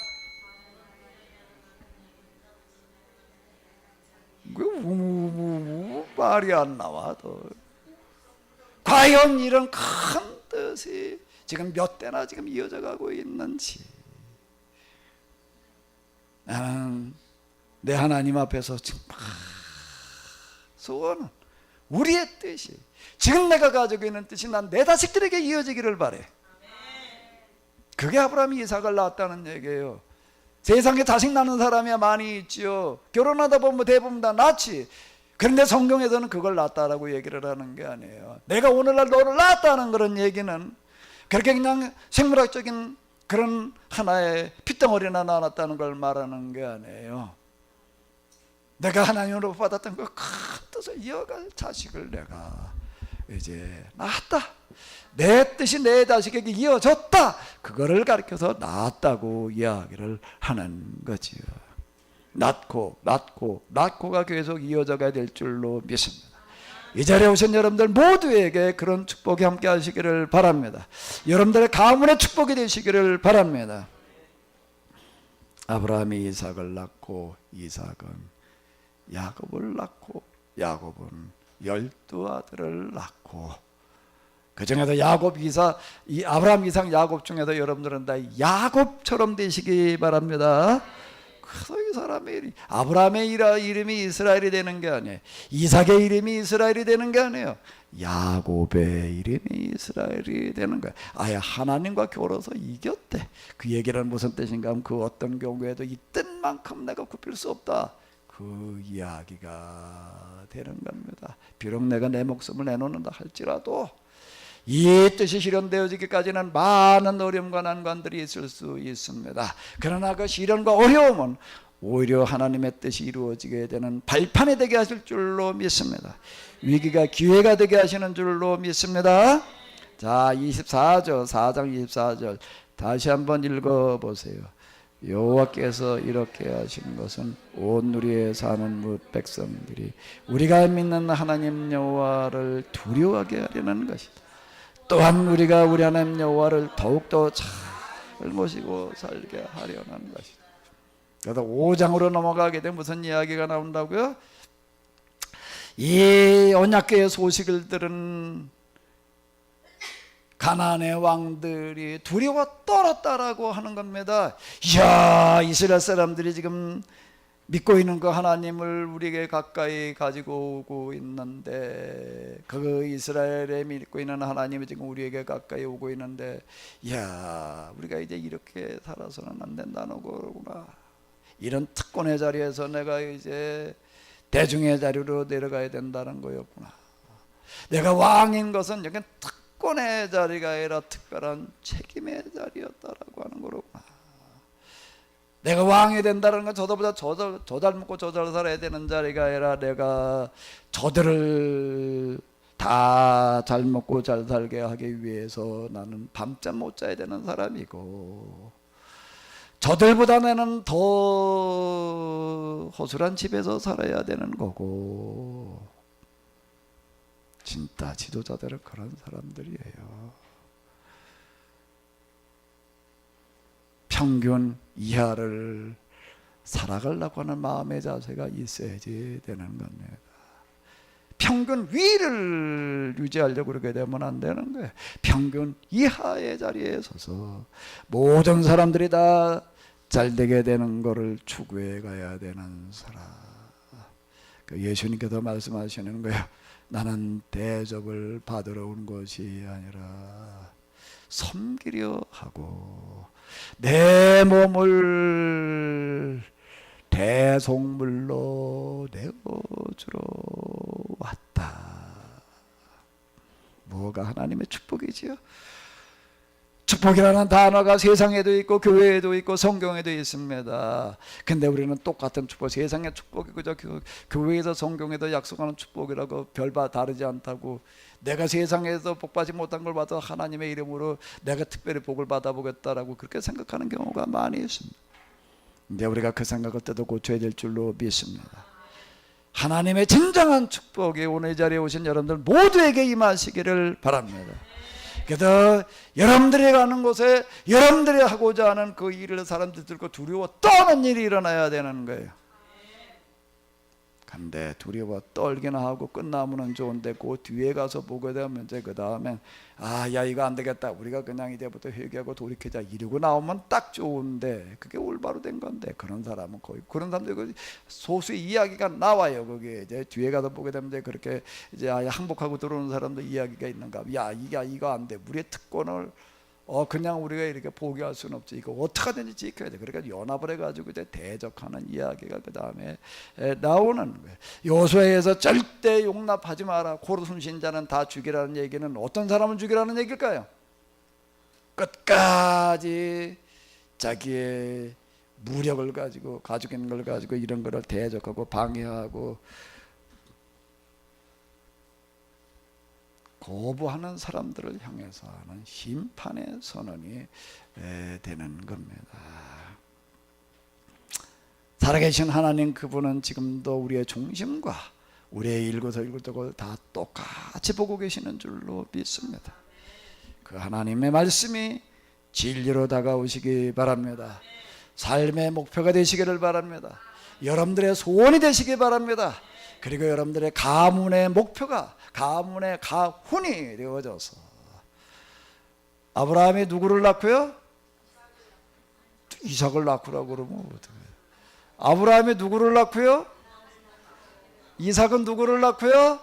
말이 안 나와. 과연 이런 큰 뜻이 지금 몇 대나 지금 이어져 가고 있는지. 나는 내 하나님 앞에서 정말 소원은 우리의 뜻이, 지금 내가 가지고 있는 뜻이 난 내 자식들에게 이어지기를 바래. 그게 아브라함이 이삭을 낳았다는 얘기예요. 세상에 자식 낳는 사람이 많이 있지요. 결혼하다 보면 대부분 다 낳지. 그런데 성경에서는 그걸 낳았다라고 얘기를 하는 게 아니에요. 내가 오늘날 너를 낳았다는 그런 얘기는 그렇게 그냥 생물학적인 그런 하나의 핏덩어리나 낳았다는 걸 말하는 게 아니에요. 내가 하나님으로 받았던 그 큰 뜻을 이어갈 자식을 내가 이제 낳았다. 내 뜻이 내 자식에게 이어졌다. 그거를 가르쳐서 낳았다고 이야기를 하는 거지요. 낳고가 계속 이어져 가야 될 줄로 믿습니다. 이 자리에 오신 여러분들 모두에게 그런 축복이 함께 하시기를 바랍니다. 여러분들의 가문의 축복이 되시기를 바랍니다. 아브라함이 이삭을 낳고 이삭은 야곱을 낳고 야곱은 12아들을 낳고 그 중에서 아브라함, 이삭, 야곱 중에서 여러분들은 다 야곱처럼 되시기 바랍니다. 그래서 이 사람이 아브라함의 이름이 이스라엘이 되는 게 아니에요. 이삭의 이름이 이스라엘이 되는 게 아니에요. 야곱의 이름이 이스라엘이 되는 거예요. 아예 하나님과 겨뤄서 이겼대. 그 얘기는 무슨 뜻인가 하면 그 어떤 경우에도 이 뜻만큼 내가 굽힐 수 없다. 그 이야기가 되는 겁니다. 비록 내가 내 목숨을 내놓는다 할지라도 이 뜻이 실현되어지기까지는 많은 어려움과 난관들이 있을 수 있습니다. 그러나 그 시련과 어려움은 오히려 하나님의 뜻이 이루어지게 되는 발판이 되게 하실 줄로 믿습니다. 위기가 기회가 되게 하시는 줄로 믿습니다. 자, 24절, 4장 24절 다시 한번 읽어보세요. 여호와께서 이렇게 하신 것은 온 누리에 사는 뭇 백성들이 우리가 믿는 하나님 여호와를 두려워하게 하려는 것이다. 또한 우리가 우리 하나님 여호와를 더욱더 잘 모시고 살게 하려는 것이다. 그래서 5장으로 넘어가게 되면 무슨 이야기가 나온다고요? 이 언약궤의 소식을 들은 가나안의 왕들이 두려워 떨었다라고 하는 겁니다. 이야, 이스라엘 사람들이 지금 믿고 있는 그 하나님을 우리에게 가까이 가지고 오고 있는데, 그 이스라엘에 믿고 있는 하나님이 지금 우리에게 가까이 오고 있는데, 이야, 우리가 이제 이렇게 살아서는 안 된다는 거구나. 이런 특권의 자리에서 내가 이제 대중의 자리로 내려가야 된다는 거였구나. 내가 왕인 것은 여기 특권의 자리가 아니라 특별한 책임의 자리였다라고 하는 거로구나. 내가 왕이 된다는 건 저들보다 저 잘 먹고 저 잘 살아야 되는 자리가 아니라 내가 저들을 다 잘 먹고 잘 살게 하기 위해서 나는 밤잠 못 자야 되는 사람이고, 저들보다 나는 더 허술한 집에서 살아야 되는 거고, 진짜 지도자들은 그런 사람들이에요. 평균 이하를 살아가려고 하는 마음의 자세가 있어야지 되는 겁니다. 평균 위를 유지하려고 그러게 되면 안 되는 거예요. 평균 이하의 자리에 서서 모든 사람들이 다 잘되게 되는 것을 추구해 가야 되는 사람. 예수님께서 말씀하시는 거예요. 나는 대접을 받으러 온 것이 아니라 섬기려 하고 내 몸을 대속물로 내어주러 왔다. 뭐가 하나님의 축복이지요? 축복이라는 단어가 세상에도 있고 교회에도 있고 성경에도 있습니다. 근데 우리는 똑같은 축복, 세상의 축복이 그저 교회에서 성경에도 약속하는 축복이라고 별바 다르지 않다고, 내가 세상에서 복받지 못한 걸 받아 하나님의 이름으로 내가 특별히 복을 받아보겠다라고 그렇게 생각하는 경우가 많이 있습니다. 근데 우리가 그 생각을 뜯어 고쳐야 될 줄로 믿습니다. 하나님의 진정한 축복이 오늘 이 자리에 오신 여러분들 모두에게 임하시기를 바랍니다. 그래서 여러분들이 가는 곳에 여러분들이 하고자 하는 그 일을 사람들이 들고 두려워 떠는 일이 일어나야 되는 거예요. 근데 두려워 떨기나 하고 끝나면 좋은데 그 뒤에 가서 보게 되면 이제 그 다음엔 야 이거 안 되겠다, 우리가 그냥 이제부터 회개하고 돌이키자 이러고 나오면 딱 좋은데, 그게 올바로 된 건데 그런 사람은 거의, 그런 사람들이 소수의 이야기가 나와요. 거기에 이제 뒤에 가서 보게 되면 이제 그렇게 이제 항복하고 들어오는 사람도 이야기가 있는가, 야 이거 안 돼, 우리의 특권을 그냥 우리가 이렇게 포기할 수는 없지. 이거 어떻게든지 지켜야 돼. 그러니까 연합을 해가지고 이제 대적하는 이야기가 그 다음에 나오는 거예요. 요수아에서 절대 용납하지 마라. 고르순 신자는 다 죽이라는 얘기는 어떤 사람은 죽이라는 얘기일까요? 끝까지 자기의 무력을 가지고 가지고 있는 걸 가지고 이런 거를 대적하고 방해하고 거부하는 사람들을 향해서 하는 심판의 선언이 되는 겁니다. 살아계신 하나님 그분은 지금도 우리의 중심과 우리의 일거수일투족을 다 똑같이 보고 계시는 줄로 믿습니다. 그 하나님의 말씀이 진리로 다가오시기 바랍니다. 삶의 목표가 되시기를 바랍니다. 여러분들의 소원이 되시기 바랍니다. 그리고 여러분들의 가문의 목표가 가문의 가훈이 되어져서 아브라함이 누구를 낳고요? 이삭을 낳고라고 그러면 어떡해. 아브라함이 누구를 낳고요? 이삭은 누구를 낳고요?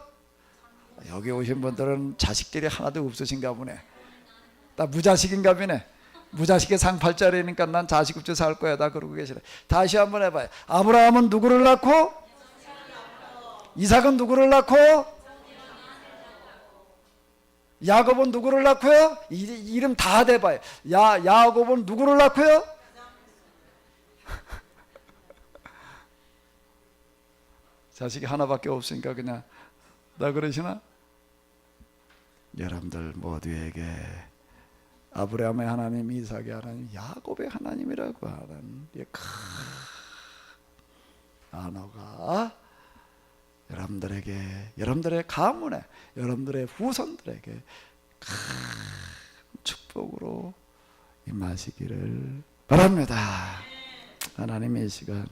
여기 오신 분들은 자식들이 하나도 없으신가 보네. 나 무자식인가 보네. 무자식의 상팔자리니까 난 자식 없이 살 거야. 다 그러고 계시네. 다시 한번 해봐요. 아브라함은 누구를 낳고? 이삭은 누구를 낳고? 야곱은 누구를 낳고요? 이름 다 대봐요. 야곱은 누구를 낳고요? 자식이 하나밖에 없으니까 그냥 나 그러시나? 여러분들 모두에게 아브라함의 하나님, 이삭의 하나님, 야곱의 하나님이라고 하는 이 큰 단어가 여러분들에게, 여러분들의 가문에, 여러분들의 후손들에게 큰 축복으로 임하시기를 바랍니다. 하나님의 시간